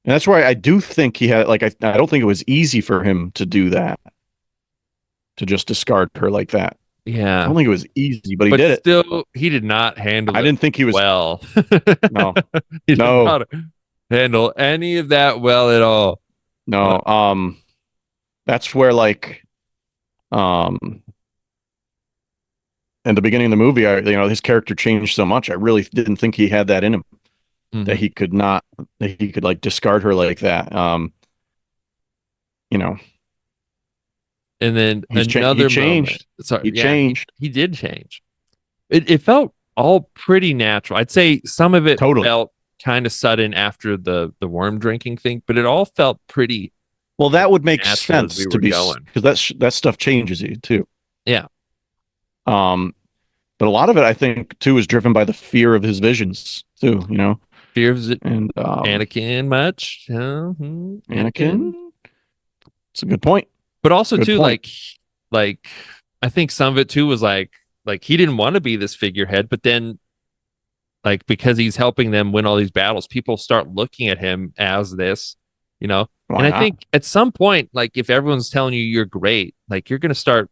And that's why I do think he had like I don't think it was easy for him to do that, to just discard her like that. I yeah, don't think it was easy, but he but did it. still he did not handle I it didn't think he was. well. No, He did no, not handle any of that well at all. Uh, no. That's where like um in the beginning of the movie, his character changed so much. I really didn't think he had that in him, that Hmm. he could not, that he could like discard her like that. You know, And then he another moment. changed. Sorry, He yeah, changed he did change. It felt all pretty natural. I'd say some of it totally. felt kind of sudden after the worm drinking thing, but it all felt pretty Well, that would make natural as we sense to were be going. because that stuff changes you too. Yeah, Um, but a lot of it, I think, too, is driven by the fear of his visions too. fear of it, And Anakin much, Anakin, Anakin, it's a good point. but also Good too point. like I think some of it too was like he didn't want to be this figurehead, but then like because he's helping them win all these battles, people start looking at him as this, you know. And Why I not? think at some point, like if everyone's telling you you're great, like you're gonna start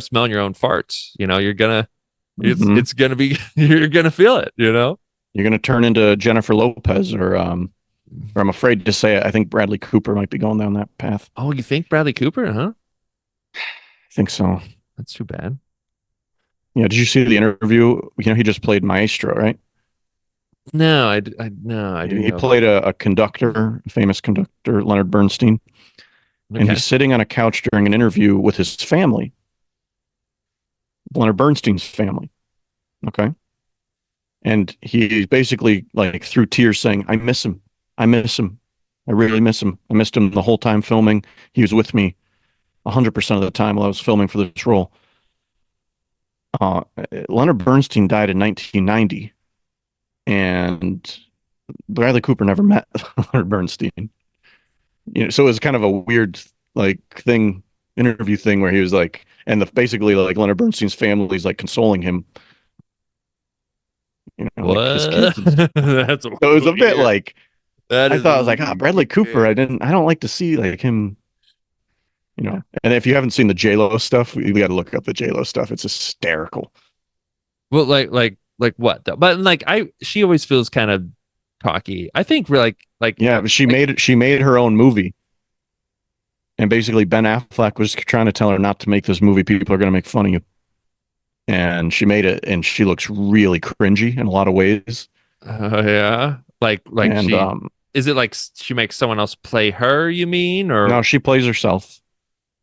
smelling your own farts. Hmm. It's gonna be you're gonna feel it, you know. You're going to turn into Jennifer Lopez, or I'm afraid to say it. I think Bradley Cooper might be going down that path. Oh, you think Bradley Cooper, huh? I think so. That's too bad. Yeah. Did you see the interview? He just played Maestro, right? No, no, I didn't He know about played that. a conductor, a famous conductor, Leonard Bernstein, and Okay. he's sitting on a couch during an interview with his family, Leonard Bernstein's family. Okay. And he's basically like through tears saying, I miss him. I miss him. I really miss him. I missed him the whole time filming. He was with me 100% of the time while I was filming for this role. Uh, Leonard Bernstein died in 1990, and Bradley Cooper never met Leonard Bernstein. So it was kind of a weird like thing, interview thing where he was like, and basically like Leonard Bernstein's family is like consoling him, like his What? kids and stuff. That's So it was a bit weird. like That I is thought I was like, Bradley Cooper. weird. I don't like to see like him. And if you haven't seen the J Lo stuff, we got to look up the J Lo stuff. It's hysterical. Well, like what though? But like she always feels kind of cocky. I think we're Yeah, but like she made her own movie, and basically Ben Affleck was trying to tell her not to make this movie. People are going to make fun of you, and she made it, and she looks really cringy in a lot of ways. yeah, like And she is it like she makes someone else play her? You mean, no, or she plays herself.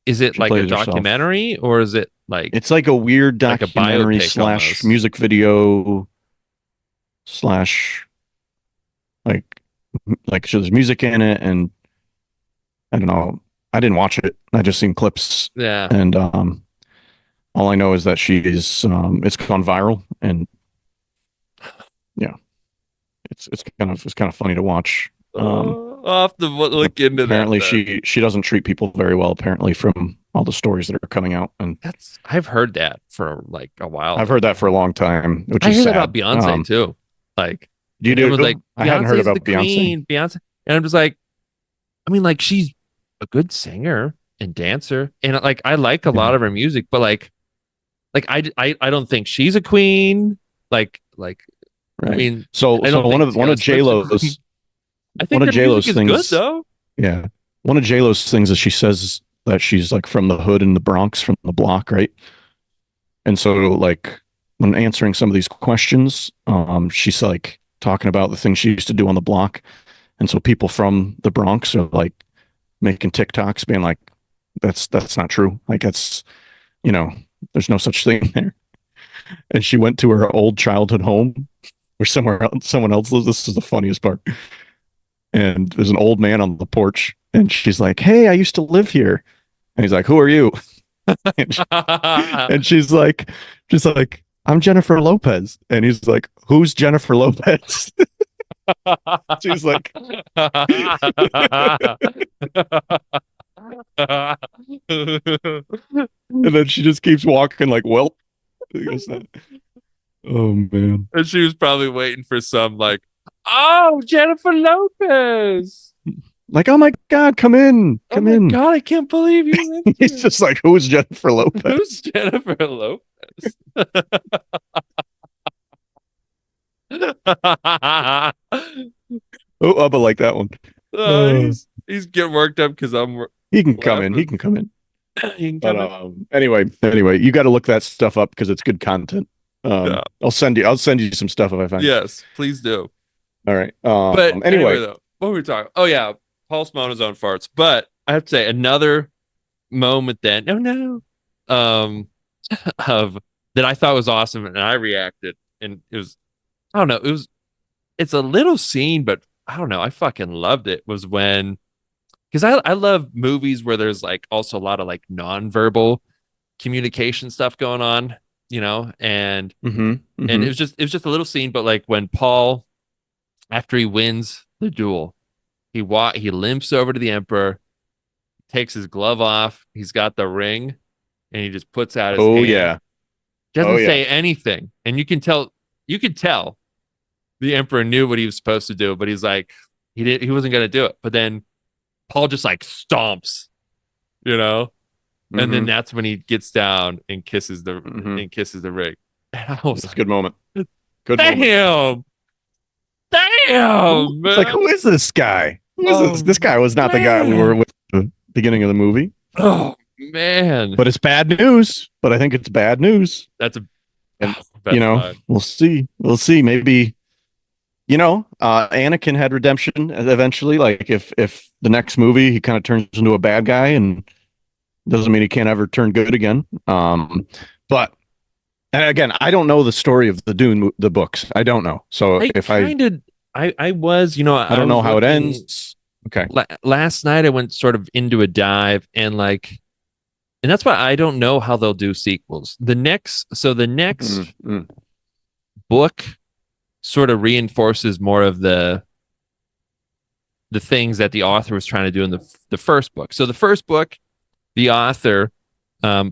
is it She like a plays herself. documentary, or is it It's like a weird like a documentary biopic slash almost? music video slash like so there's music in it, and I don't know. I didn't watch it. I just seen clips, Yeah. and all I know is that it's gone viral, and yeah, it's kind of funny to watch. I'll have to look into that Apparently, then. she doesn't treat people very well. Apparently, from all the stories that are coming out, and That's I've heard that for like a while I've heard now. that for a long time, which I is hear that about sad. Beyonce too. Like, Do you and everyone's do? like, I hadn't heard Beyonce's the about Beyonce. queen, Beyonce. And I'm just like, I mean, like she's a good singer and dancer, and like I like a Yeah, lot of her music, but like I don't think she's a queen. Like I right. mean, So I don't think one Taylor of J Swift's a queen. Lo's I one think of her J music Lo's is good things. though. Yeah, one of J Lo's things is she says that she's like from the hood in the Bronx, from the block, right? And so like when answering some of these questions, she's like talking about the things she used to do on the block. And so people from the Bronx are like making TikToks being like, that's not true. Like that's, you know, there's no such thing there. And she went to her old childhood home where someone else lives. This is the funniest part. And there's an old man on the porch, and she's like, "Hey, I used to live here." And he's like, "Who are you?" And, and she's like, "I'm Jennifer Lopez." And he's like, "Who's Jennifer Lopez?" She's like, and then she just keeps walking like, "Well," oh man, And she was probably waiting for some like, oh, Jennifer Lopez. like, "Oh my God, come in, Oh come my in." God, I can't believe you lived He's here. just like, "Who's Jennifer Who's Lopez?" Jennifer Lopez? Oh, Bubba like that one. Oh, Uh, he's getting worked up because I'm he can come in. He laughing. can come in. You can But come in. anyway, you got to look that stuff up because it's good content. Yeah. I'll send you some stuff if I find it. Yes, please do. All right. But anyway, Anyway. though, what were we talking? Oh yeah, Paul Simone's own farts. But I have to say another moment then. No, no. Of that I thought was awesome, and I reacted, and it was I don't know. It's a little scene, but I don't know. I fucking loved it. Was when because I love movies where there's like also a lot of like nonverbal communication stuff going on, Mm-hmm. and Mm-hmm. it was just a little scene, but like when Paul after he wins the duel, he limps over to the Emperor, takes his glove off, he's got the ring, and he just puts out his Oh hand, yeah. Oh doesn't yeah. say anything, and you could tell the Emperor knew what he was supposed to do, but he's like he wasn't gonna do it, but then Paul just like stomps, you know, and then Mm-hmm. that's when he gets down Mm-hmm. and kisses the ring. And I was It's a like, good moment. Good moment. damn, damn, It's like, man. who is this guy? Who is this? Oh This guy was not the guy we were man. with at the beginning of the movie. Oh man. But it's bad news. But I think it's bad news. That's a And best line. we'll see. We'll see. Maybe Anakin had redemption eventually. Like if the next movie he kind of turns into a bad guy, and doesn't mean he can't ever turn good again. But and again, I don't know the story of the Dune the books. I don't know. So I if I kind of I was, I I don't know was how it looking ends. Okay. last night I went sort of into a dive and that's why I don't know how they'll do sequels. The next Mm-hmm. book sort of reinforces more of the things that the author was trying to do in the first book. So the first book, the author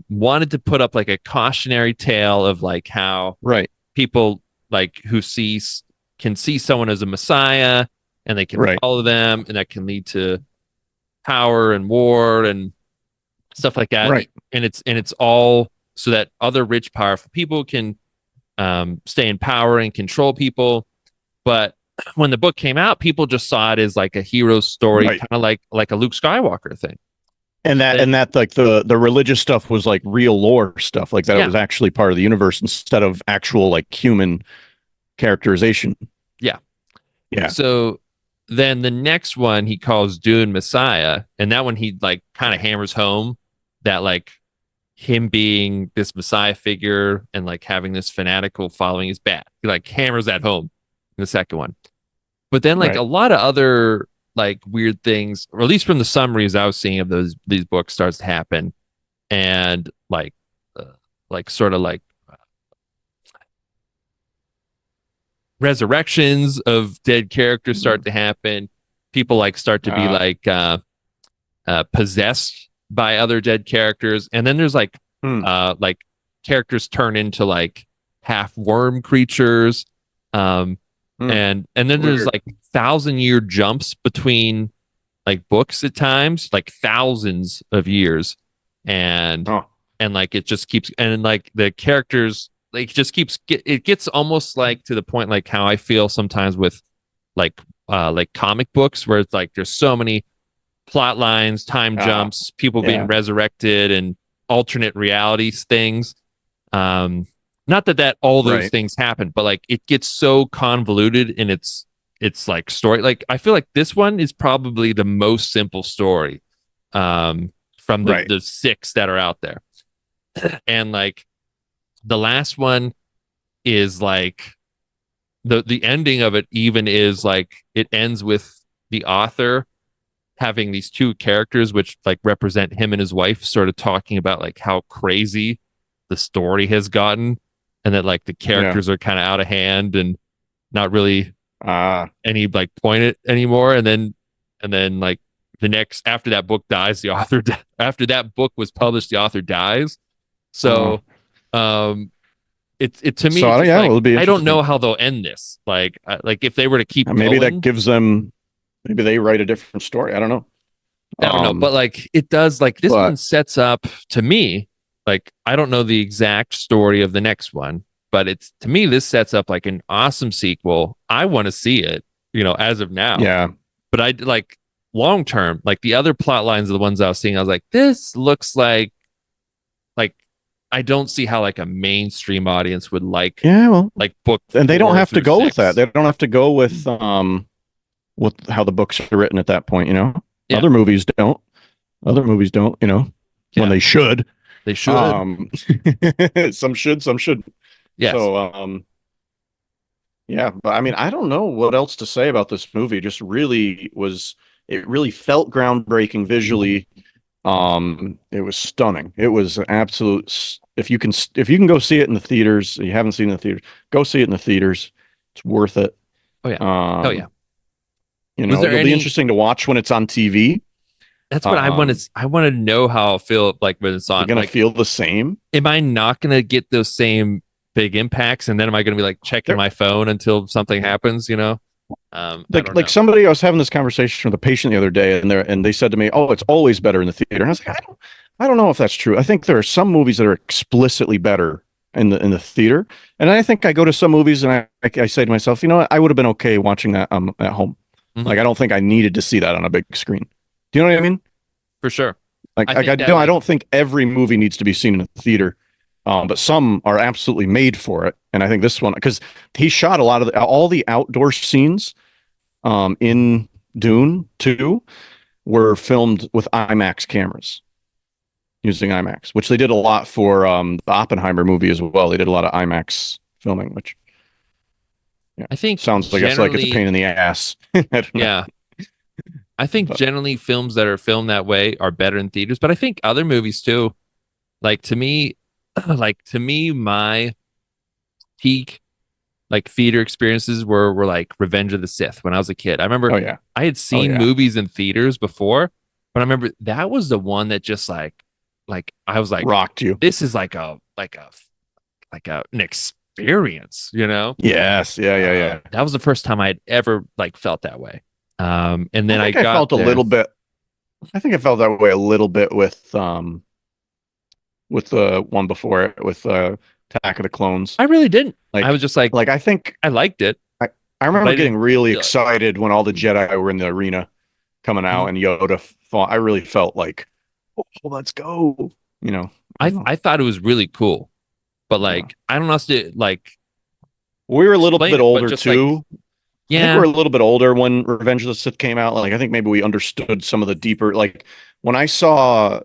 wanted to put up like a cautionary tale of like how Right. people like who sees can see someone as a messiah and they can Right. follow them and that can lead to power and war and stuff like that. Right. And it's all so that other rich powerful people can stay in power and control people. But when the book came out, people just saw it as like a hero story, Right. kind of like a Luke Skywalker thing. And that Then and that like the religious stuff was like real lore stuff, like that it yeah, was actually part of the universe instead of actual like human characterization. yeah. Yeah. So then the next one he calls Dune Messiah, and that one he like kind of hammers home that like him being this Messiah figure and like having this fanatical following is bad. He like hammers that home in the second one. But then like a Right. lot of other like weird things, or at least from the summaries I was seeing of these books, starts to happen, and uh, like sort of like resurrections of dead characters start Mhm. to happen. People like start to be Uh, like possessed by other dead characters, and then there's hmm. like characters turn into like half worm creatures, um, Hmm. and then there's Weird. like 1,000 year jumps between like books at times, like thousands of years, and Oh. like it just keeps and like the characters like just keeps it gets almost like to the point like how I feel sometimes with like comic books where it's like there's so many plot lines, time Ah. jumps, people being Yeah. resurrected, and alternate realities things. Um, not that all those Right. things happen, but like it gets so convoluted in its like story. Like I feel like this one is probably the most simple story from Right. the six that are out there, and like the last one is like the ending of it even is like it ends with the author having these two characters which like represent him and his wife sort of talking about like how crazy the story has gotten and that like the Yeah. characters are kind of out of hand and not really Ah. any like point it anymore and then like the next after that book dies the author after that book was published the author dies Uh, so um it to me it's so just yeah, well, like it'll be I don't interesting. know how they'll end this like if they were to keep Maybe that going gives them. Maybe they write a different story. I don't know. I don't know, Um. but like it does like this one But sets up to me like I don't know the exact story of the next one, but it's to me this sets up like an awesome sequel. I want to see it, as of now. yeah. But I like long term, like the other plot lines of the ones I was seeing, I was like, this looks like I don't see how like a mainstream audience would Yeah, well, like book and they don't four have to through go with that. six. They don't have to go with how the books are written at that point, you know. Yeah, Other movies don't. Other movies don't, you know, when yeah, they should. they should. Um some should, some should. Yes. So yeah, but I mean, I don't know what else to say about this movie. Just really was it really felt groundbreaking visually. It was stunning. It was an absolute if you can go see it in the theaters, you haven't seen it in the theaters, go see it in the theaters. It's worth it. Oh yeah. Oh yeah. Um, Was there it'll be any? interesting to watch when it's on TV. That's what I wanted. Um, I want to know how I feel like when it's is it on. gonna Like, feel the same? am I not going to get those same big impacts? And then am I going to be like checking There, my phone until something happens? I like don't like know. somebody I was having this conversation with a patient the other day, and they said to me, "Oh, it's always better in the theater." And I was like, I don't know if that's true. I think there are some movies that are explicitly better in the theater, and I think I go to some movies and I say to myself, you know what, I would have been okay watching that at home. Mhm. Like I don't think I needed to see that on a big screen. Do you know what I mean? For sure. Like, I like think that I like don't think every movie needs to be seen in a theater, but some are absolutely made for it. And I think this one, because he shot a lot of all the outdoor scenes in Dune 2 were filmed with IMAX cameras using IMAX, which they did a lot for the Oppenheimer movie as well. They did a lot of IMAX filming, which yeah, I think sounds like it's like it's a pain generally, in the ass. I don't know, yeah, I think but generally films that are filmed that way are better in theaters, but I think other movies too. Like to me, my peak like theater experiences were like Revenge of the Sith when I was a kid. I remember oh yeah, I had oh seen yeah, movies in theaters before, but I remember that was the one that just like I was like, rocked you. this is an experience. Yes, yeah, yeah, yeah. That was the first time I'd ever like felt that way. And I then I think I got felt a there. little bit. I think I felt that way a little bit with the one before it with Attack of the Clones. I really didn't. I Like was just like, like I think I liked it, I I but remember I getting didn't really feel it. excited when all the Jedi were in the arena coming out Mhm. and Yoda fought. I really felt like, oh, let's go. You know, I don't know. I thought it was really cool, but Yeah. like I don't know how to like We were a little explain bit it, but older just like too. I think we yeah, are a little bit older when Revenge of the Sith came out. Like I think maybe we understood some of the deeper like when I saw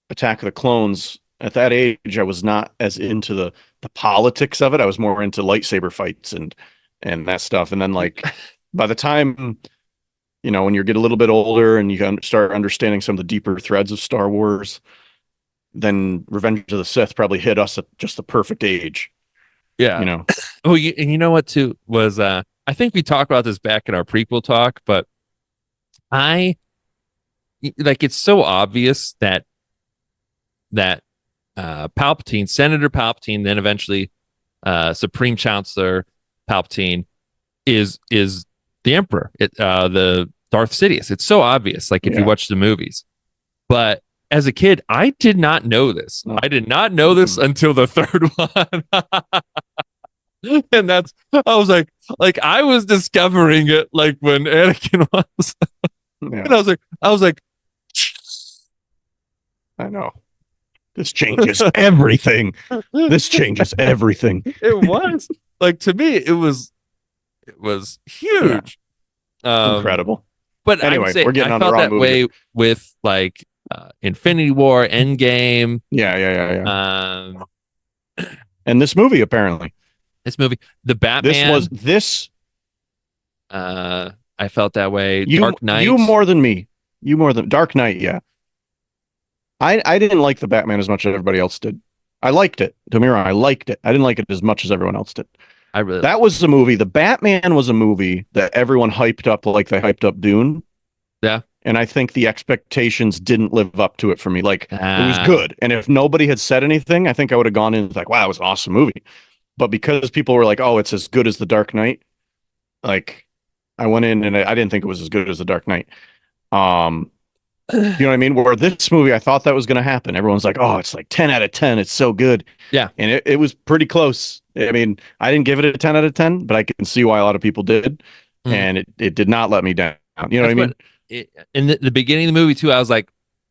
Attack of the Clones at that age, I was not as into the politics of it. I was more into lightsaber fights and that stuff. And then like by the time when you get a little bit older and you start understanding some of the deeper threads of Star Wars, then Revenge of the Sith probably hit us at just the perfect age. You yeah. know, Oh, and you know what too was I think we talked about this back in our prequel talk, but I like it's so obvious that Palpatine, Senator Palpatine, then eventually Supreme Chancellor Palpatine is the Emperor, the Darth Sidious. It's so obvious, like if you yeah. watch the movies. But as a kid, I did not know this. No. I did not know this Mm-mm. until the third one. And I was like I was discovering it like when Anakin was, Yeah, and I was like, I know. This changes everything. This changes everything. it was like to me, it was Yeah, huge. Um, incredible. but I would Anyway, say we're I getting on the felt wrong that movie here. way with like Infinity War, Endgame, Yeah, yeah, yeah, yeah. um, And this movie apparently. this movie, The This was Batman. this I felt that way. you Dark you Knight. more than me. You more than Dark Knight, yeah. I didn't like the Batman as much as everybody else did. I liked it. Don't get me wrong, I liked it. I didn't like it as much as everyone else did. I really That liked it. was the movie. The Batman was a movie that everyone hyped up like they hyped up Dune. Yeah. And I think the expectations didn't live up to it for me. Like it was Ah, good. And if nobody had said anything, I think I would have gone in like, wow, it was an awesome movie. But because people were like, oh, it's as good as The Dark Knight, like I went in and I didn't think it was as good as The Dark Knight. Um, you know what I mean? Where this movie, I thought that was going to happen. Everyone's like, oh, it's like 10 out of 10. It's so good. yeah. And it was pretty close. I mean, I didn't give it a 10 out of 10, but I can see why a lot of people did. Mm. And it did not let me down. You know what I That's what mean? in the beginning of the movie too, I was like,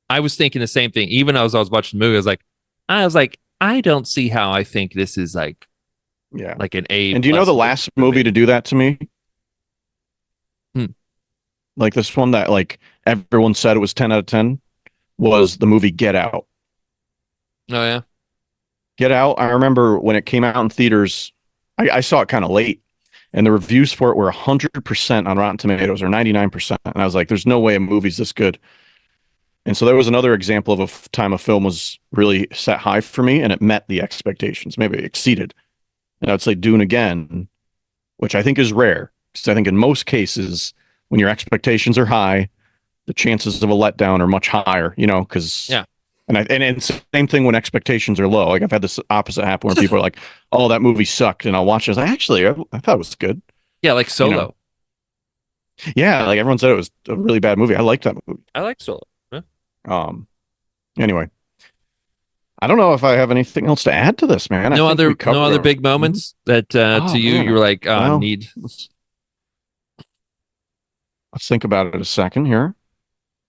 I was thinking the same thing. Even as I was watching the movie, I was like, I don't see how I think this is Yeah. like an A And do you know plus the movie last for movie me. to do that to me? Hmm. Like this one that like everyone said it was 10 out of 10 was the movie Get Out. Oh yeah. Get Out, I remember when it came out in theaters, I saw it kind of late, and the reviews for it were 100% on Rotten Tomatoes or 99%. And I was like, there's no way a movie's this good. And so there was another example of a time a film was really set high for me and it met the expectations, maybe exceeded. And I would say Dune again, which I think is rare. Because I think in most cases, when your expectations are high, the chances of a letdown are much higher, because Yeah. and it's same thing when expectations are low. Like I've had this opposite happen where people are like, "Oh, that movie sucked," and I'll watch it. I was like, actually, I thought it was good. Yeah, like You know, Solo. yeah, like everyone said it was a really bad movie. I liked that movie. I like Solo. Yeah. Um, anyway, I don't know if I have anything else to add to this, man. I No think we other no covered other our. big Mhm. moments that Oh to you man, you were like, oh, I well, need. let's think about it a second here.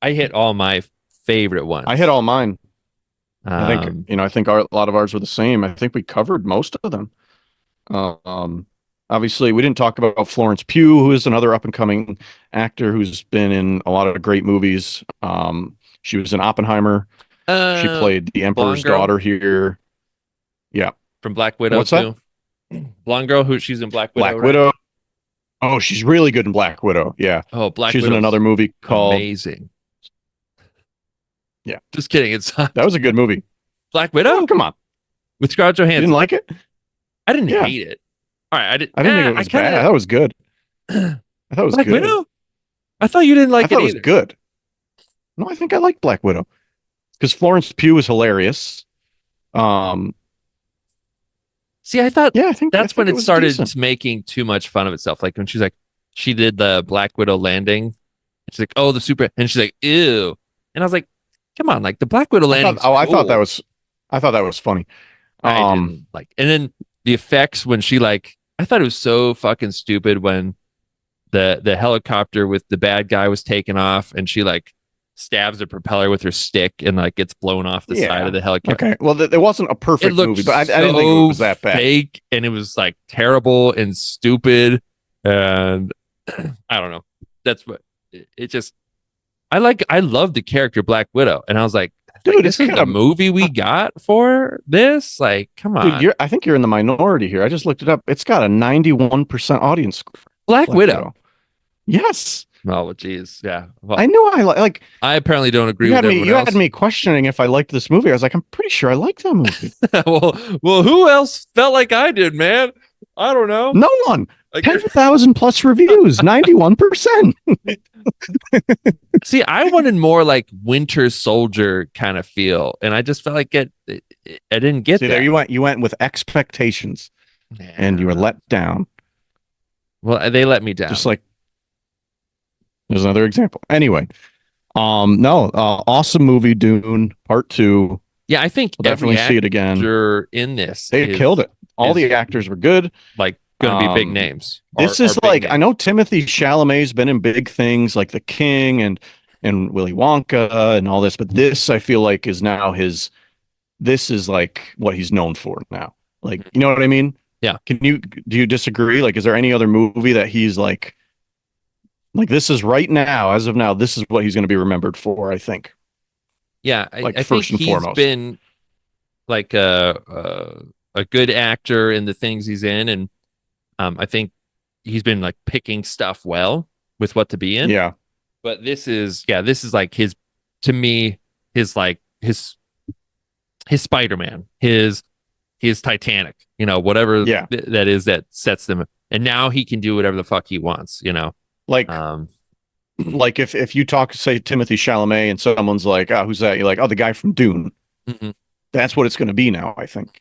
I hit all my favorite I hit ones. all mine. I think Um, I think a lot of ours were the same. I think we covered most of them. Um, obviously, we didn't talk about Florence Pugh, who is another up and coming actor who's been in a lot of great movies. She was in Oppenheimer. She uh, played the blonde Emperor's girl daughter here. Yeah. from Black Widow What's that? too. Blonde girl who she's in Black Widow, Black right? Widow. Oh, she's really good in Black Widow. Yeah. Oh, Black She's in another Widow's movie called, amazing. yeah, Just kidding. It's that was a good movie. Black Oh, Widow come on. with Scarlett You didn't Johansson. like it? I didn't Yeah. hate it. All right, I did. I didn't think it I was kind bad. of That was good. I thought it was Black good. Widow. I thought you didn't I like thought it it was either. good. No, I think I like Black Widow because Florence Pugh is hilarious. Um, See, I thought yeah, I that's when think it it was started decent. making too much fun of itself. Like when she's like, she did the Black Widow landing. She's like, oh, the super, and she's like, ew. And I was like, come on, like the Black Widow landing's I thought cool. that was funny. I Um, didn't like, and then the effects when she like, I thought it was so fucking stupid when the helicopter with the bad guy was taken off and she like stabs the propeller with her stick and like gets blown off the side of yeah. the helicopter. Okay. Well, it wasn't a It perfect looked movie, but I didn't think it so was that bad. fake and it was like terrible and stupid and I don't know. That's what it just I love the character Black Widow and I was like Dude, it's this is got the a movie we got for this? Like come dude, on. I think you're in the minority here. I just looked it up. It's got a 91% audience score. Black Black Widow. Widow. Yes. Oh geez. Yeah. I Well, knew like I apparently don't agree with everyone you had else. me questioning if I liked this movie. I was like, I'm pretty sure I liked that movie. well, who else felt like I did, man? I don't know. No one. Like, 10,000 plus reviews, 91%. see, I wanted more like Winter Soldier kind of feel, and I just felt like I didn't get See, there that. you went with expectations and you were Yeah. let down. Well, they let me down. Just like there's another example. Anyway, no, awesome movie, Dune Part Two. Yeah, I think We'll every definitely see it again. actor in this They killed it. All is the actors were good. like going to be big Um, names. this Or is big like I names. know Timothy Chalamet's been in big things like The King and Willy Wonka and all this, but this I feel like is now his. This is like what he's known for now. Like, you know what I mean? Yeah, Do you disagree? Like, is there any other movie that he's like this is right now, as of now, this is what he's going to be remembered for, I think. yeah. Like I think first and he's foremost. been like a good actor in the things he's in, and I think he's been like picking stuff well with what to be in. Yeah. But this is like his to me his like his Spider-Man, his Titanic, whatever Yeah. that is that sets them. And now he can do whatever the fuck he wants. Like Um, like if you talk say Timothy Chalamet and someone's like, "Oh, who's that?" You're like, "Oh, the guy from Dune." mhm. That's what it's going to be now, I think.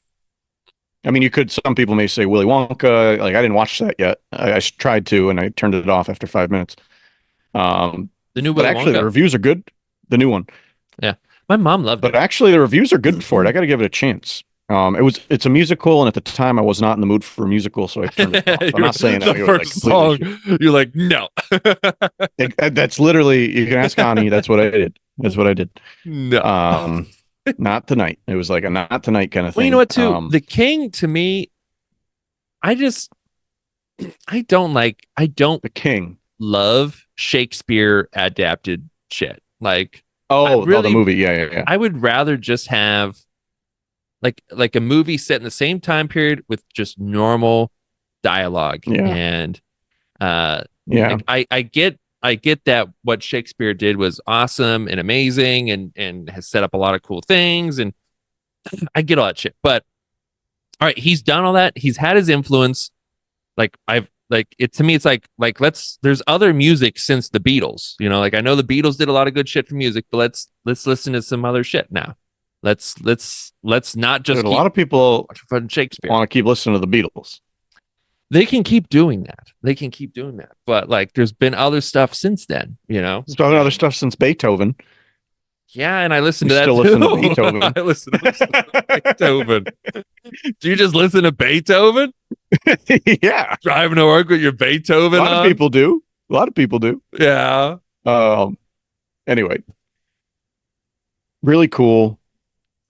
I mean, some people may say Willy Wonka. Like, I didn't watch that yet. I tried to, and I turned it off after 5 minutes. The new But Willy actually, the Wonka. reviews are good. The new one. Yeah, my mom loved But it. actually, the reviews are good for it. I got to give it a chance. It's a musical, and at the time I was not in the mood for a musical, so I turned it off. I'm not saying that The it was like first completely song, shit. you're like, no, That's literally, you can ask Ani. That's what I did. That's what I did. no. Um, Not tonight. It was like a not tonight kind of Well, you know thing. what? Too, The King to me, I just, I don't The King. love Shakespeare adapted shit. Like, I Oh, the really, movie. Yeah, yeah, yeah. I would rather just have like a movie set in the same time period with just normal dialogue Yeah, and uh yeah. like I get that what Shakespeare did was awesome and amazing and has set up a lot of cool things and I get all that shit. But all right, he's done all that. He's had his influence. Like I've like it to me it's like let's there's other music since the Beatles. You know, like I know the Beatles did a lot of good shit for music, but let's listen to some other shit now. Let's not There's just a keep lot of people watching fun Shakespeare. want to keep listening to the Beatles. They can keep doing that. They can keep doing that. But like there's been other stuff since then, you know? There's been other And stuff since Beethoven. yeah, and I listen We to that still too. listen to Beethoven. Listen to Beethoven. Do you just listen to Beethoven? Yeah, Driving to work with your a Beethoven lot of on? people do. A lot of people do. Yeah. Um, anyway, really cool.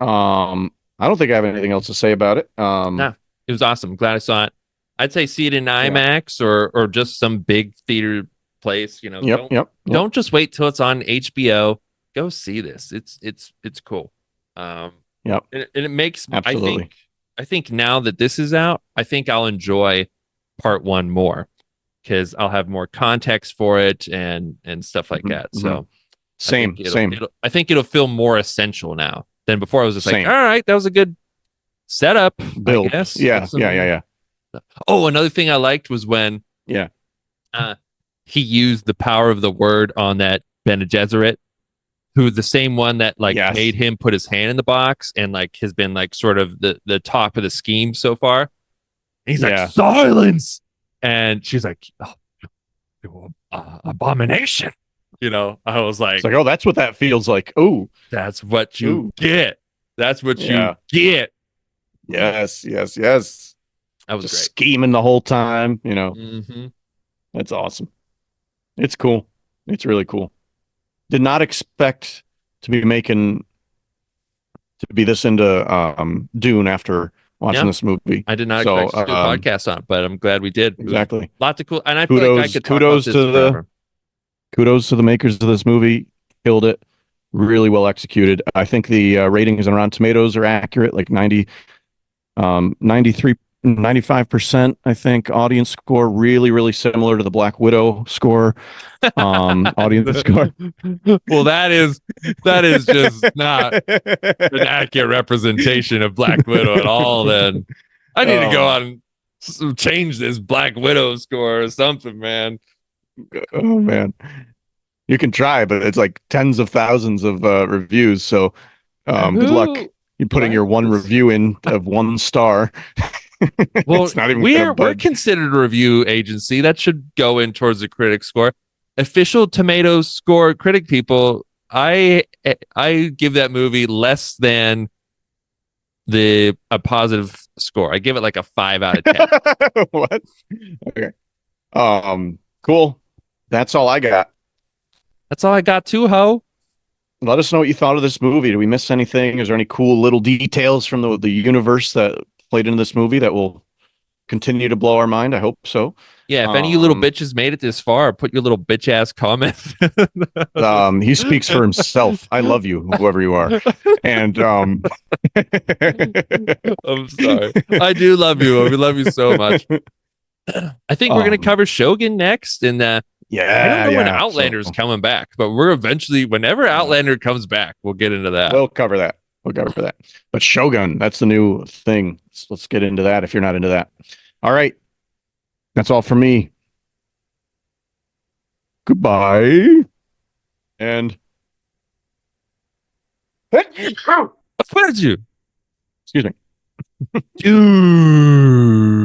I don't think I have anything else to say about it. Nah, it was awesome. Glad I saw it. I'd say see it in Yeah. IMAX or just some big theater place. You know, Yep, yep, yep, don't just wait till it's on HBO. Go see this. It's cool. Um, yep. and it makes Absolutely. I think now that this is out, I think I'll enjoy part one more because I'll have more context for it and stuff like Hmm, that. hmm. So Same, same, I think it'll feel more essential now than before. I was just like, all same. right, that was a good setup, I Build. guess. Yeah, Let's yeah, yeah, yeah. Oh, another thing I liked was when Yeah. uh, he used the power of the word on that Bene Gesserit, who was the same one that like made Yes. him put his hand in the box and like has been like sort of the top of the scheme so far. And he's like, Yeah. silence. And she's like, abomination. You know, I was It's like, like, oh, that's what that feels like. Oh, that's what you ooh. get. That's what you Yeah. get. Yes, yes, yes. That was Just great. scheming the whole time, Mm-hmm. That's awesome. It's cool. It's really cool. Did not expect to be making to be this into Dune after watching Yeah, this movie. I did not So expect us to do a podcast on it, but I'm glad we did. It was exactly. lots of cool, and I feel like I Kudos, could talk about this forever. kudos to the makers of this movie. Killed it. Really well executed. I think the ratings on Rotten Tomatoes are accurate, like 93, 95%, I think, audience score, really, really similar to the Black Widow score, audience score. Well, that is just not an accurate representation of Black Widow at all. Then I need to go Oh, on change this Black Widow score or something, man. oh man. You can try, but it's like tens of thousands of reviews. So good luck. Who? You're putting What? your one review in of 1 star. Well, It's not even going to we're budge. considered a review agency that should go in towards the critic score. Official Tomatoes score critic people, I give that movie less than the a positive score. I give it like a 5 out of 10. What? Okay. Cool. That's all I got. That's all I got too, ho. Let us know what you thought of this movie. Did we miss anything? Is there any cool little details from the universe that played into this movie that will continue to blow our mind? I hope so. Yeah, if any of you little Um, bitches made it this far, put your little bitch ass comments. he speaks for himself. I love you, whoever you are. And I'm sorry. I do love you. We love you so much. I think we're gonna um, cover Shogun next, and I don't yeah, know when yeah. So Outlander's coming back, but we're eventually, whenever yeah, Outlander comes back, we'll get into that. we'll cover that. We'll cover that. But Shogun, that's the new thing. Let's get into that if you're not into that. All right. That's all for me. Goodbye. And What did you? excuse me. Dude.